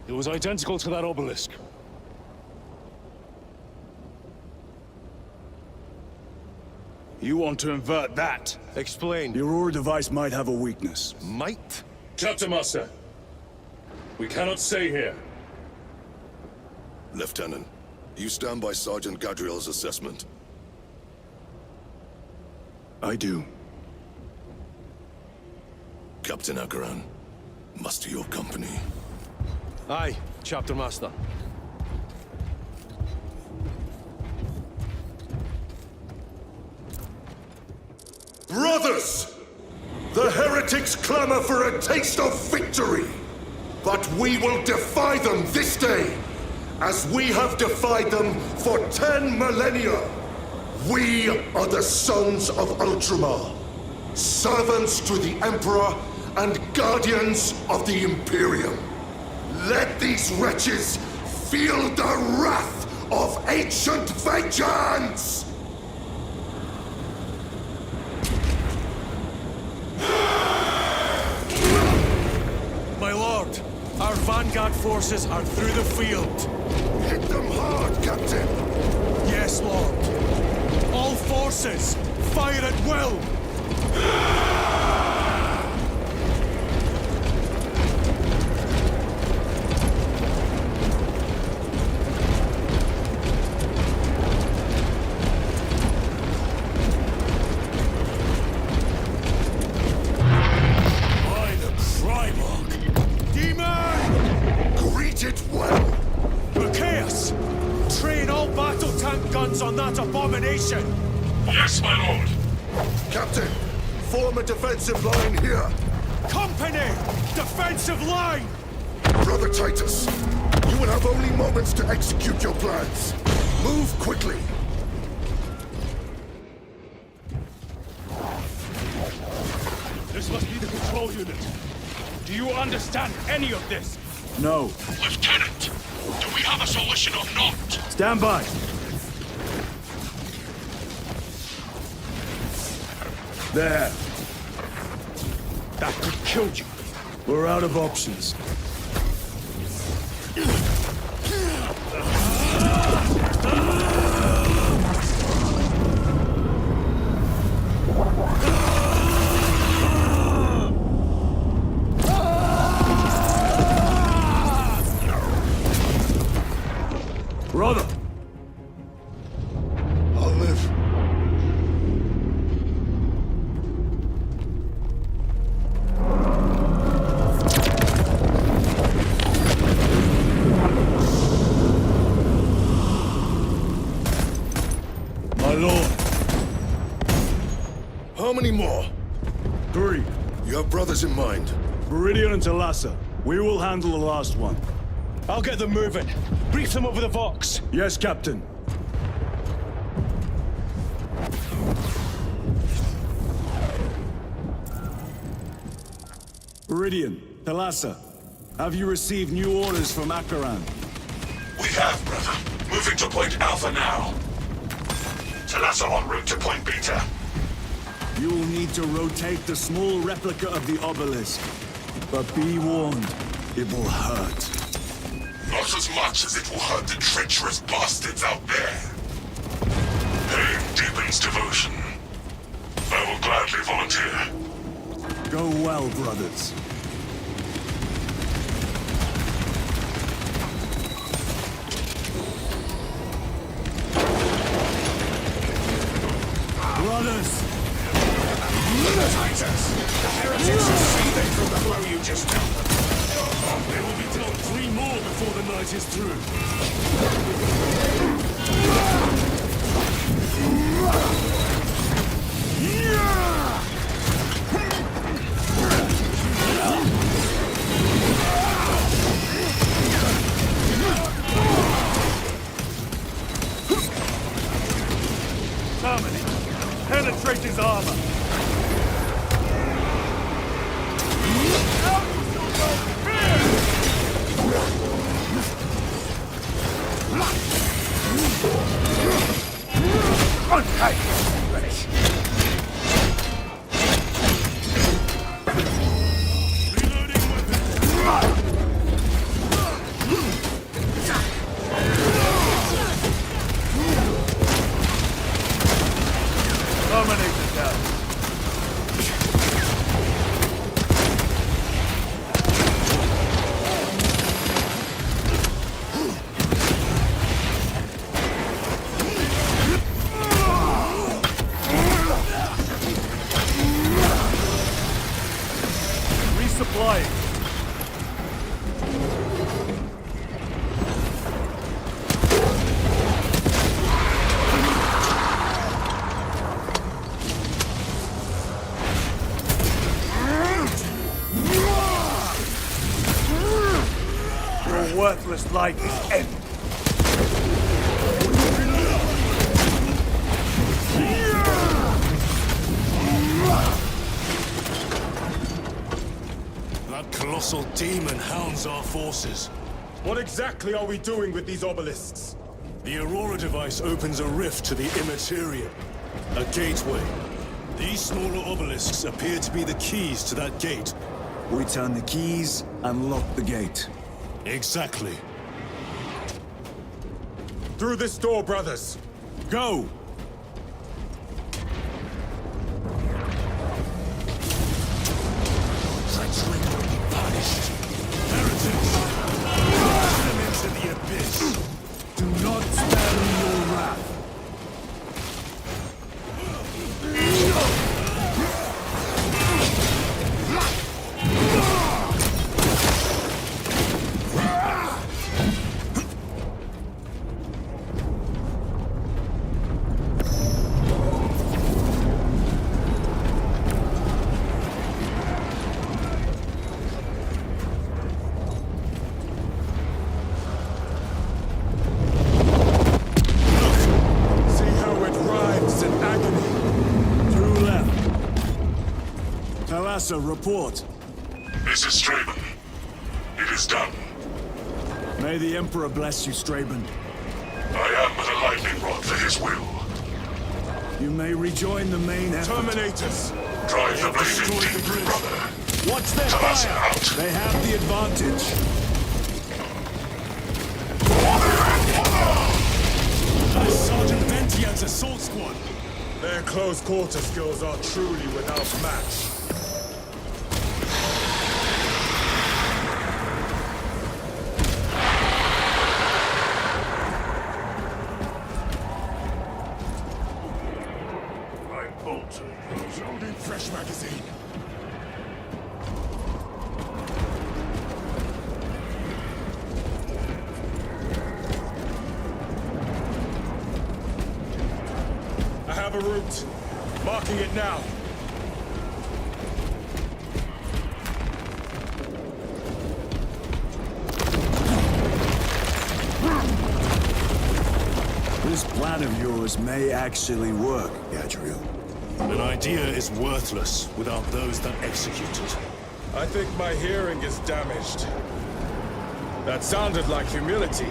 It was identical to that obelisk. You want to invert that? Explain. The Aurora device might have a weakness. Might? Chapter Master, we cannot stay here. Lieutenant, you stand by Sergeant Gadriel's assessment? I do. Captain Akaran, muster your company. Aye, Chapter Master. Brothers! The heretics clamor for a taste of victory! But we will defy them this day, as we have defied them for 10 millennia! We are the sons of Ultramar, servants to the Emperor and guardians of the Imperium. Let these wretches feel the wrath of ancient vengeance! My lord, our vanguard forces are through the field. Hit them hard, Captain! Yes, lord. All forces, fire at will! On that abomination! Yes, my lord! Captain, form a defensive line here! Company! Defensive line! Brother Titus, you will have only moments to execute your plans. Move quickly! This must be the control unit. Do you understand any of this? No. Lieutenant, do we have a solution or not? Stand by! There. That could kill you. We're out of options. Brother! I'll live. My lord. How many more? 3. You have brothers in mind? Viridian and Talassa. We will handle the last one. I'll get them moving. Brief them over the Vox. Yes, Captain. Viridian, Talassa, have you received new orders from Akaran? We have, brother. Moving to Point Alpha now. Talassa en route to Point Beta. You will need to rotate the small replica of the obelisk. But be warned, it will hurt. Not as much as it will hurt the treacherous bastards out there. Pain deepens devotion. I will gladly volunteer. Go well, brothers. Brothers! Titus! The heretics are seething from the blow you just dealt them. They will be dealt 3 more before the night is through. Resupplying. Your worthless life is ended. That colossal demon hounds our forces. What exactly are we doing with these obelisks? The Aurora device opens a rift to the immaterial. A gateway. These smaller obelisks appear to be the keys to that gate. We turn the keys and lock the gate. Exactly. Through this door, brothers! Go! Treachery will be punished. Heretics! Turn them into the abyss! Do not spare your wrath. Talassa, report. This is Straben. It is done. May the Emperor bless you, Straben. I am but a lightning rod for his will. You may rejoin the main effort. Terminators! Drive the blade deep, brother. Watch their Talassa fire! out. They have the advantage. That's Sergeant Ventiat's assault squad. Their close-quarter skills are truly without match. Loading fresh magazine. I have a route. Marking it now. This plan of yours may actually work, Gadriel. An idea is worthless without those that execute it. I think my hearing is damaged. That sounded like humility.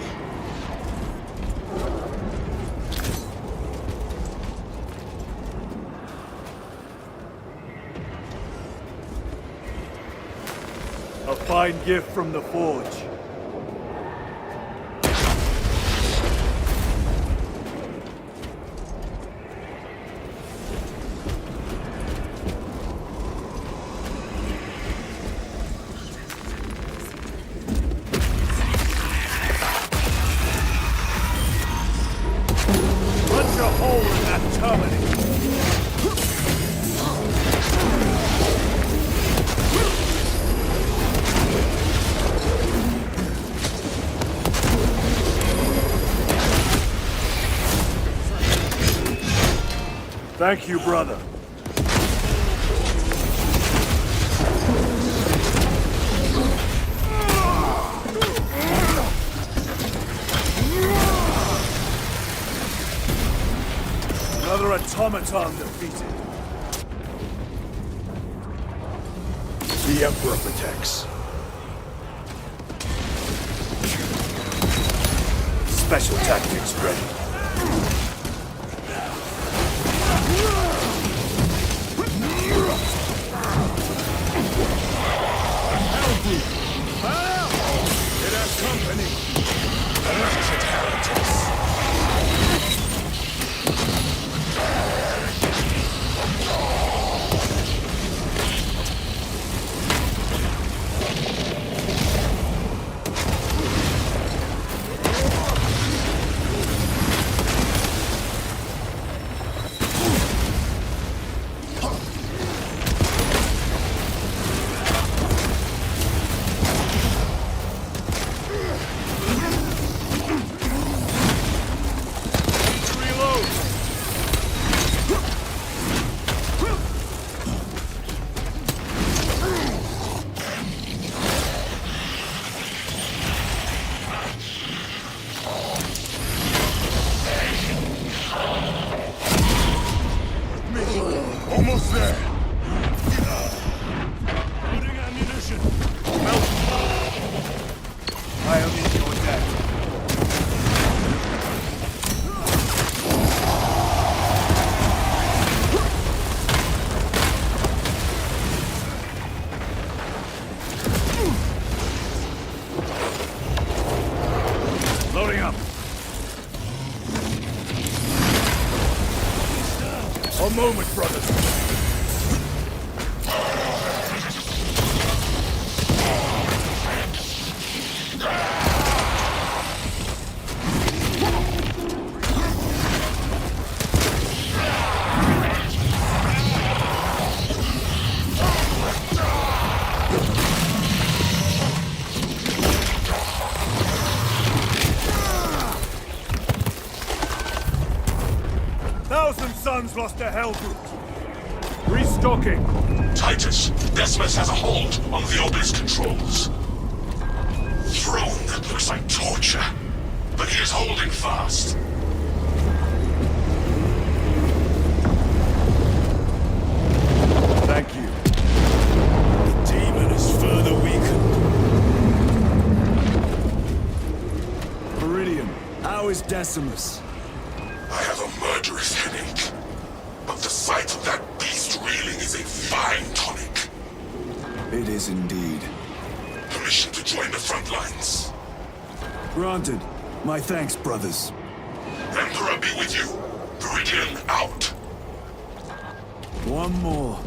A fine gift from the Forge. Punch a hole in that terminator. Thank you, brother. Another automaton defeated. The Emperor protects. Special tactics ready. It has company. Wretched heretics. moment, brothers. Thousand Sons lost a Hellbrute. Restocking. Titus, Decimus has a hold on the obelisk controls. Throne that looks like torture, but he is holding fast. Thank you. The demon is further weakened. Meridian, how is Decimus? I have a murderous headache, but the sight of that beast reeling is a fine tonic. It is indeed. Permission to join the front lines. Granted. My thanks, brothers. Emperor be with you. Meridian out. One more.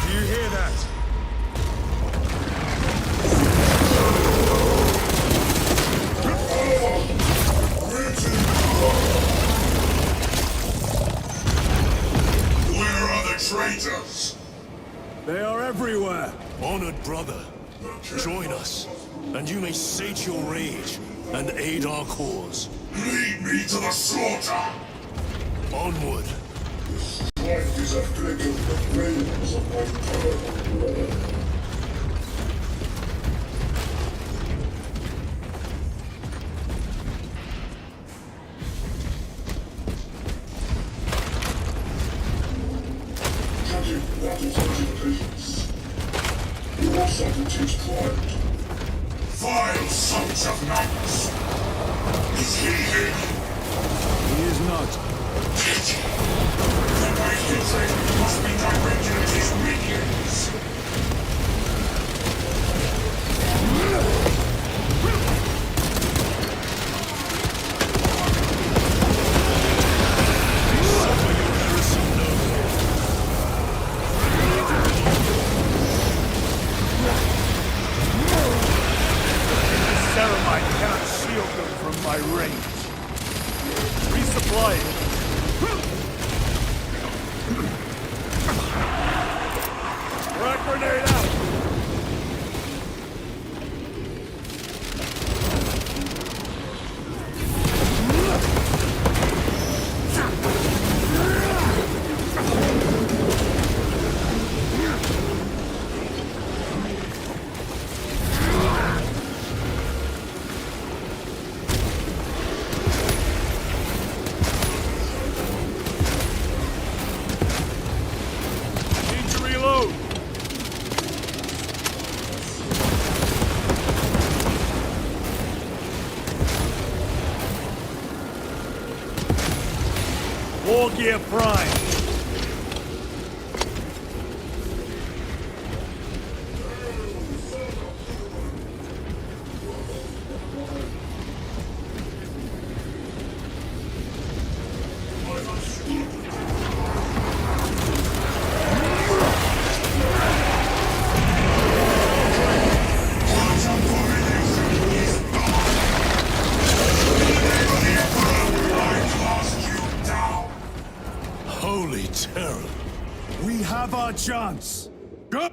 Do you hear that? Where are the traitors? They are everywhere. Honored brother, join us, and you may sate your rage and aid our cause. Lead me to the slaughter! Onward. Life is afflicted with rains of my power. What is agitations? Your subtleties tried. Vile sons of nuns! Is he here? He is not. Pity! The great hatred must be directed at his minions! Ceramite cannot shield them from my range. Resupplying. Frag grenade out! Need to reload! War gear prime! Holy terror. We have our chance! Go!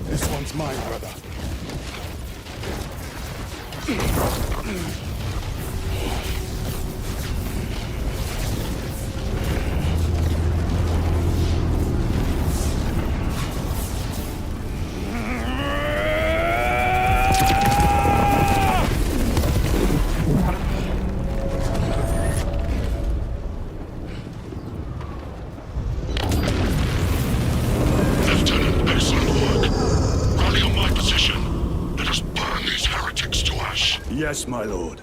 This one's mine, brother. Lieutenant Besson, rally on my position. Let us burn these heretics to ash. Yes, my lord.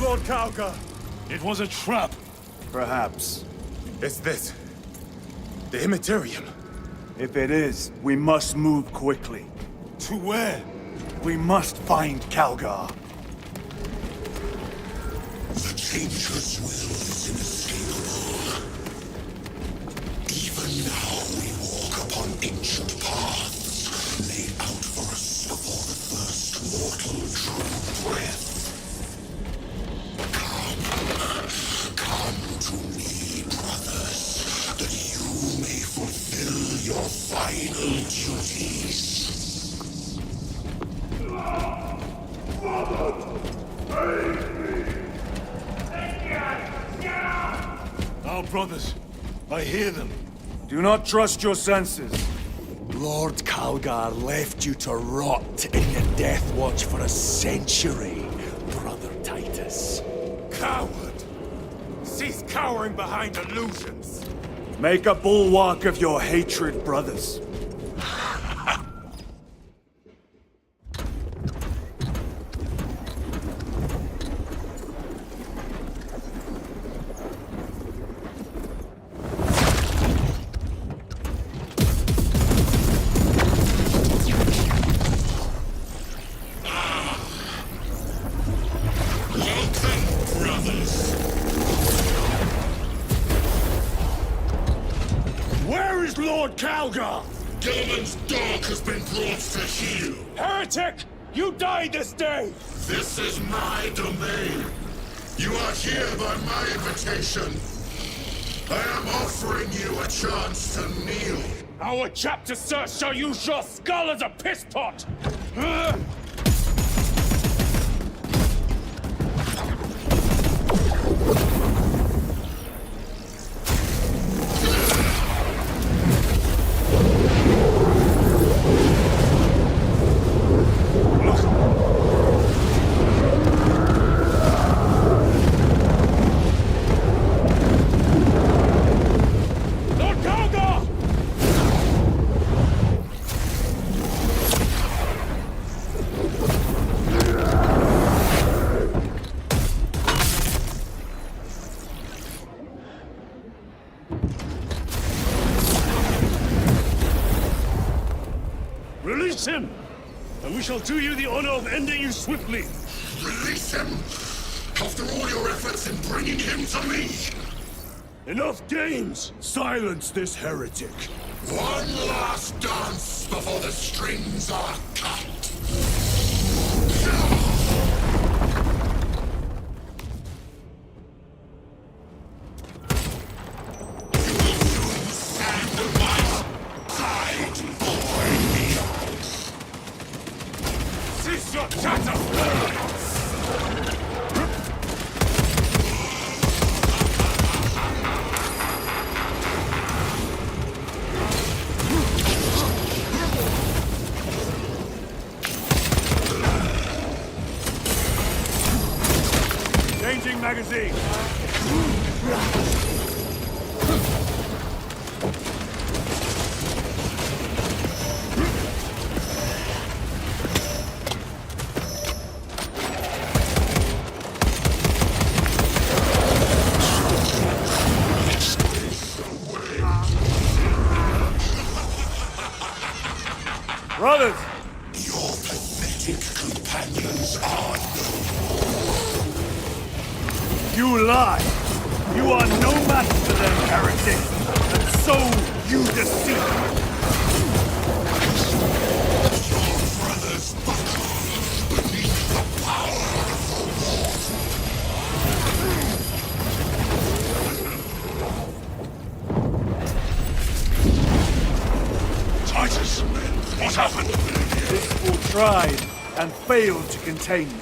Lord Calgar? It was a trap. Perhaps. Is this the Immaterium? If it is, we must move quickly. To where? We must find Calgar. The Changeless will is inescapable. Even now we walk upon ancient paths laid out for us before the first mortal drew breath. Come to me, brothers, that you may fulfill your final duties. Our brothers. I hear them. Do not trust your senses. Lord Calgar left you to rot in your death watch for a century, Brother Titus. Coward! Cease cowering behind illusions! Make a bulwark of your hatred, brothers. Where is Lord Calgar? Gilman's dog has been brought to heel. Heretic! You died this day! This is my domain. You are here by my invitation. I am offering you a chance to kneel. Our chapter, sir, shall use your skull as a piss pot! Release him, and we shall do you the honor of ending you swiftly. Release him! After all your efforts in bringing him to me! Enough games! Silence this heretic. One last dance before the strings are cut! Cease your chatter! Changing magazine. Brothers! Your pathetic companions are You lie! You are no match for them, heretic! And so you deceive! Your brothers buckle beneath the power of the war. Titus, what happened? This fool tried and failed to contain me.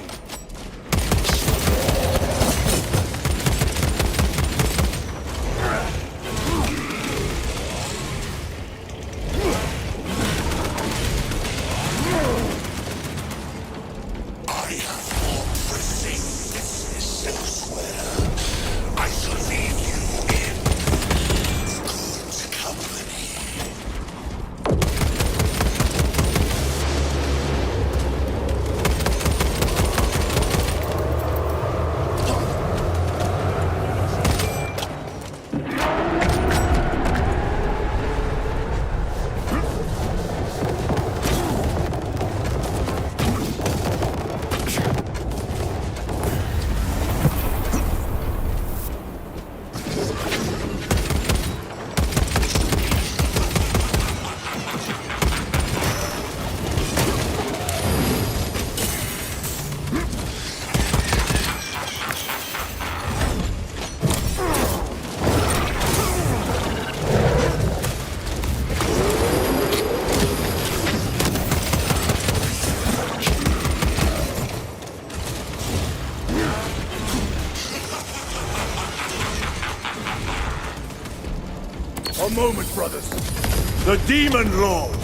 The Demon Lord!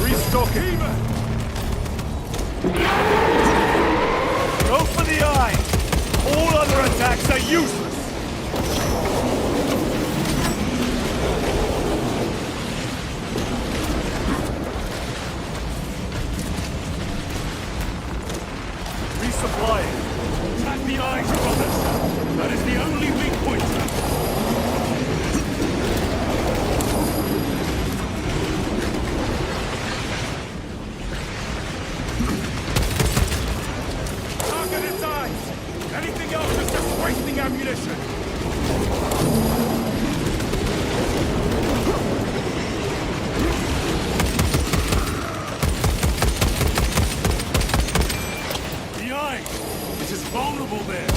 Restocking! Go for the eye! All other attacks are useless! Resupplying! Attack the eyes, brothers! That is the only weak point! Anything else is just wasting ammunition! The eye! It is vulnerable there!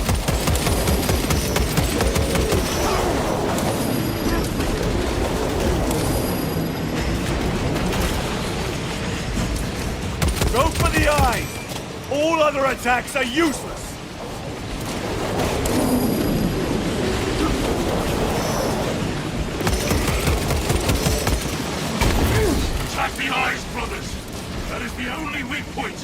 Go for the eye! All other attacks are useless! Attack the eyes, brothers! That is the only weak point!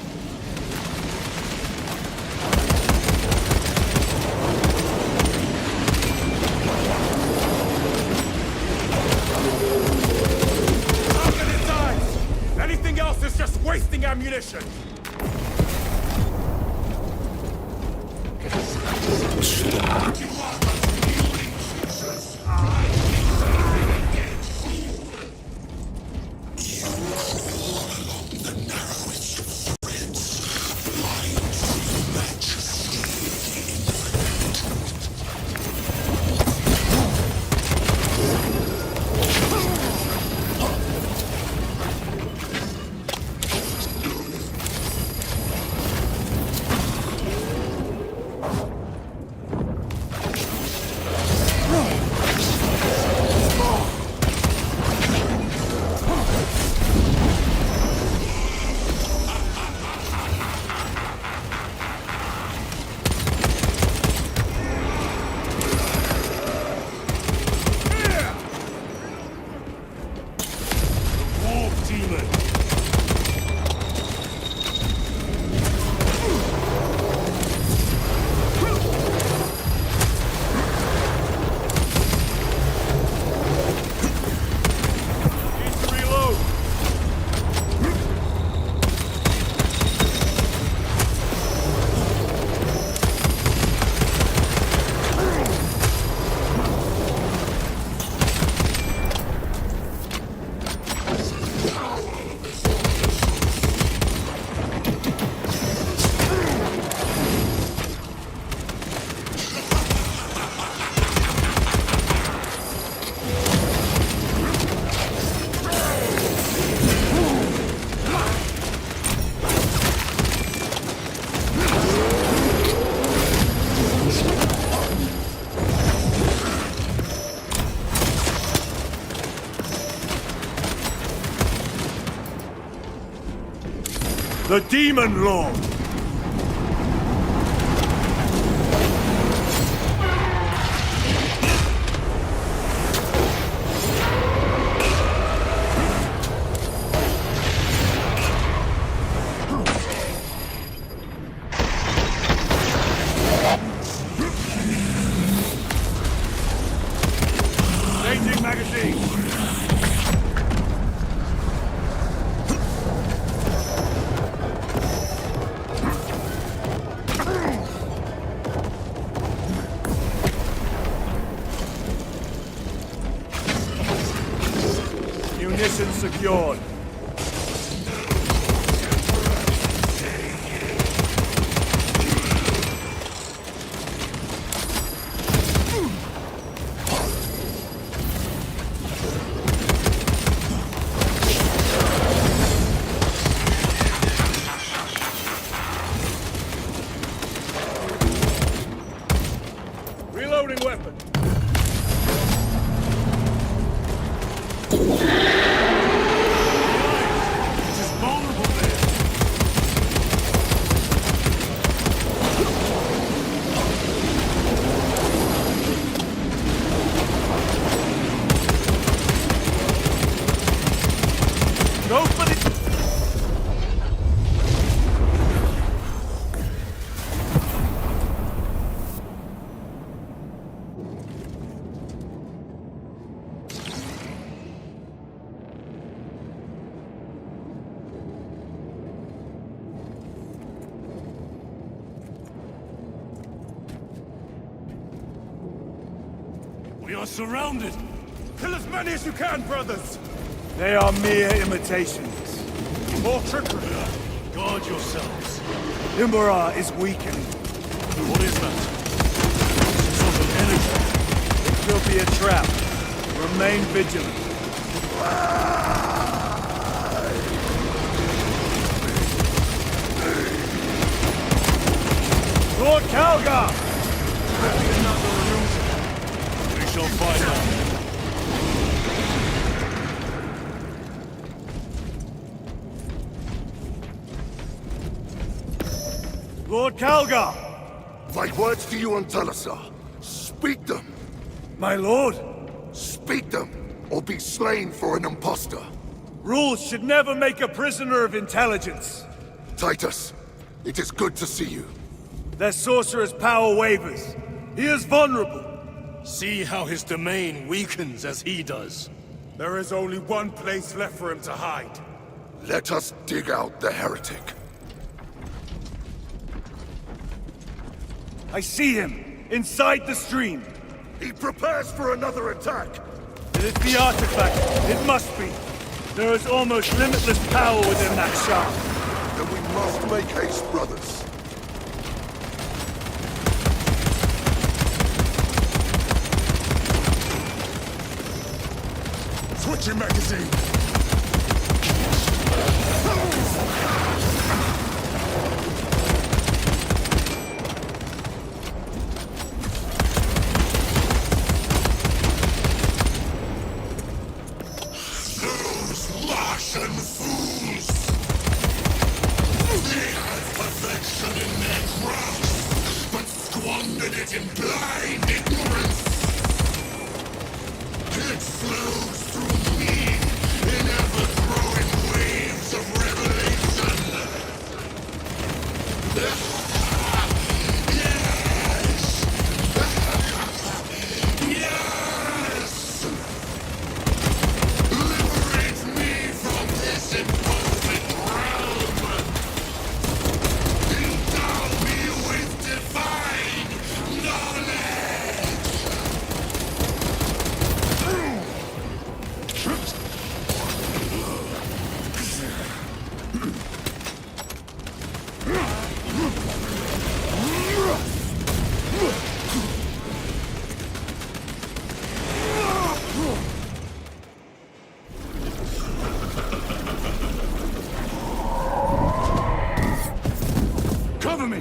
Target its eyes! Anything else is just wasting ammunition! The Demon Lord! Changing magazine! Munitions secured. Reloading weapon. Go for the... We are surrounded! Kill as many as you can, brothers! They are mere imitations. More trickery! Guard yourselves. Imbara is weakening. What is that? Some sort of energy. It could be a trap. Remain vigilant. Lord Calgar! Another illusion. We shall find out. Lord Calgar! My words to you on Talasar. Speak them. My lord! Speak them, or be slain for an impostor. Rules should never make a prisoner of intelligence. Titus, it is good to see you. Their sorcerer's power wavers. He is vulnerable. See how his domain weakens as he does. There is only one place left for him to hide. Let us dig out the heretic. I see him, inside the stream. He prepares for another attack. It is the artifact. It must be. There is almost limitless power within that shaft. Then we must make haste, brothers. Switching magazine! Those Martian fools! They had perfection in their grasp, but squandered it in blind ignorance. It flows through me in ever-growing waves of revelation. Yes! Yes! Liberate me from this imposing realm! Endow me with divine knowledge! Cover me!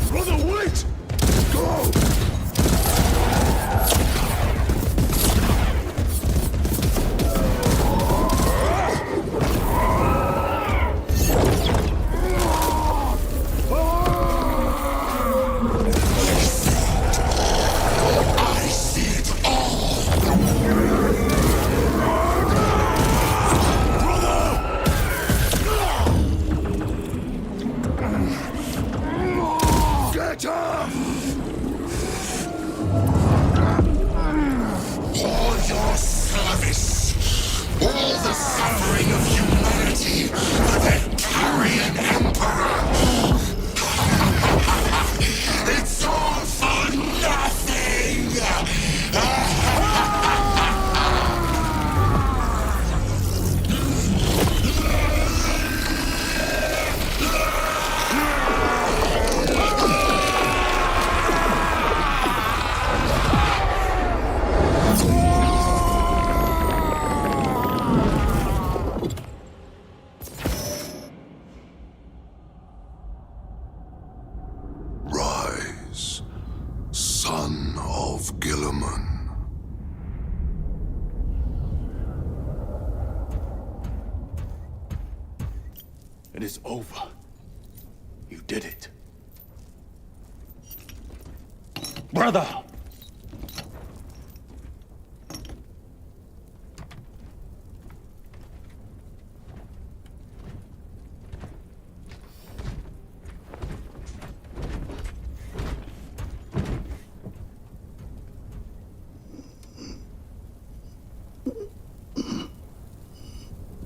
Brother, wait! Go! better! All your service, all the suffering of humanity for that carrion emperor. It's all for nothing! Rise, son of Guilliman. It is over. You did it. Brother!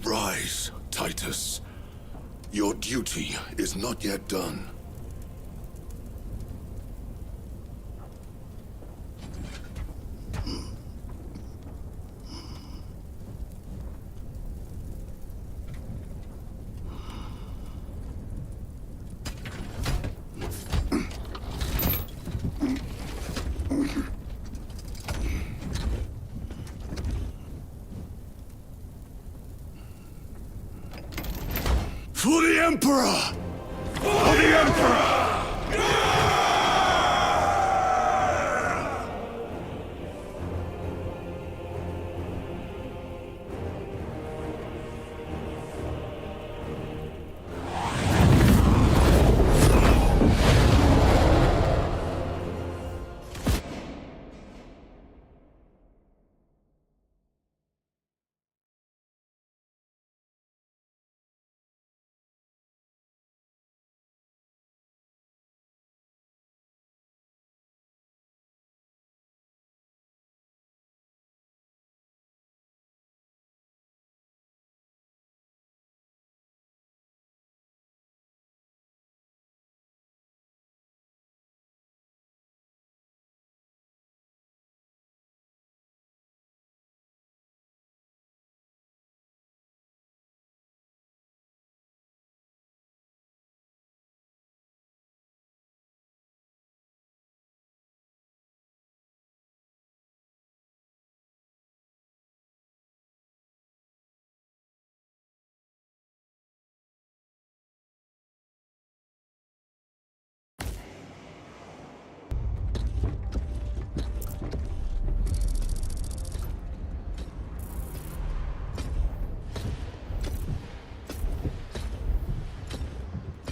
Rise, Titus. Your duty is not yet done. For the Emperor! For the Emperor!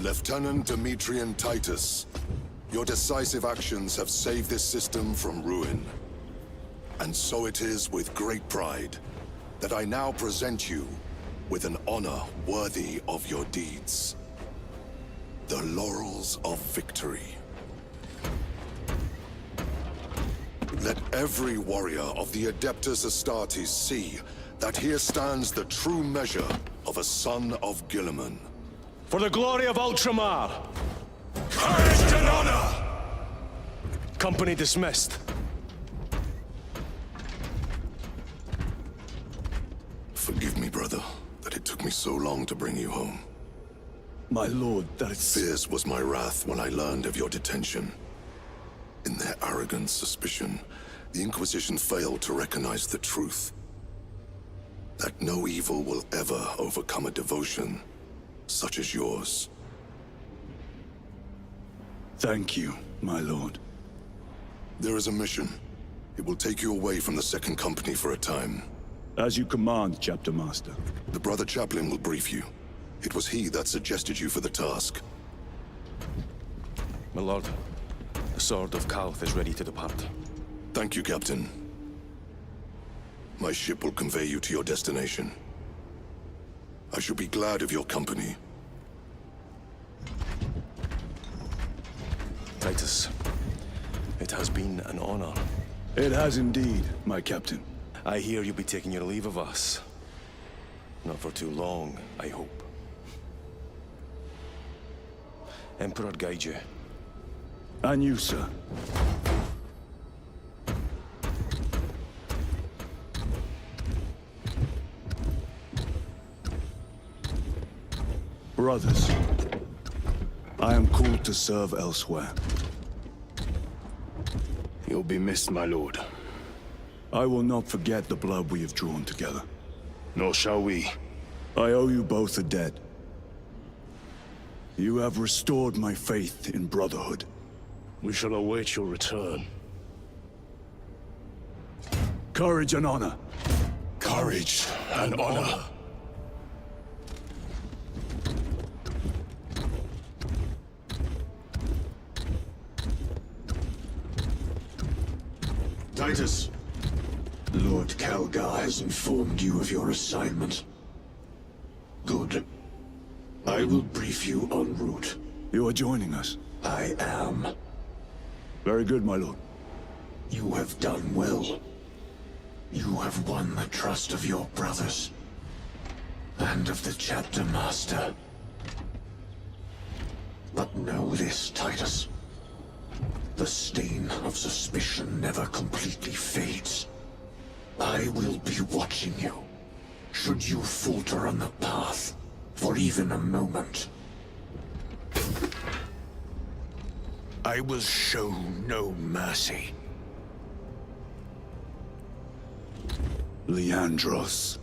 Lieutenant Demetrian Titus, your decisive actions have saved this system from ruin. And so it is with great pride that I now present you with an honor worthy of your deeds. The Laurels of Victory. Let every warrior of the Adeptus Astartes see that here stands the true measure of a son of Guilliman. For the glory of Ultramar! Courage and honor! Company dismissed. Forgive me, brother, that it took me so long to bring you home. My lord, that is... Fierce was my wrath when I learned of your detention. In their arrogant suspicion, the Inquisition failed to recognize the truth. That no evil will ever overcome a devotion such as yours. Thank you, my lord. There is a mission. It will take you away from the Second Company for a time. As you command, Chapter Master. The Brother Chaplain will brief you. It was he that suggested you for the task. My lord, the Sword of Kauth is ready to depart. Thank you, Captain. My ship will convey you to your destination. I shall be glad of your company. Titus, it has been an honor. It has indeed, my captain. I hear you'll be taking your leave of us. Not for too long, I hope. Emperor guide you. And you, sir. Brothers, I am called to serve elsewhere. You'll be missed, my lord. I will not forget the blood we have drawn together. Nor shall we. I owe you both a debt. You have restored my faith in brotherhood. We shall await your return. Courage and honor. Courage and honor. Titus, Lord Calgar has informed you of your assignment. Good. I will brief you en route. You are joining us? I am. Very good, my lord. You have done well. You have won the trust of your brothers. And of the chapter master. But know this, Titus. The stain of suspicion never completely fades. I will be watching you. Should you falter on the path, for even a moment. I will show no mercy. Leandros.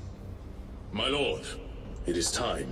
My lord, it is time.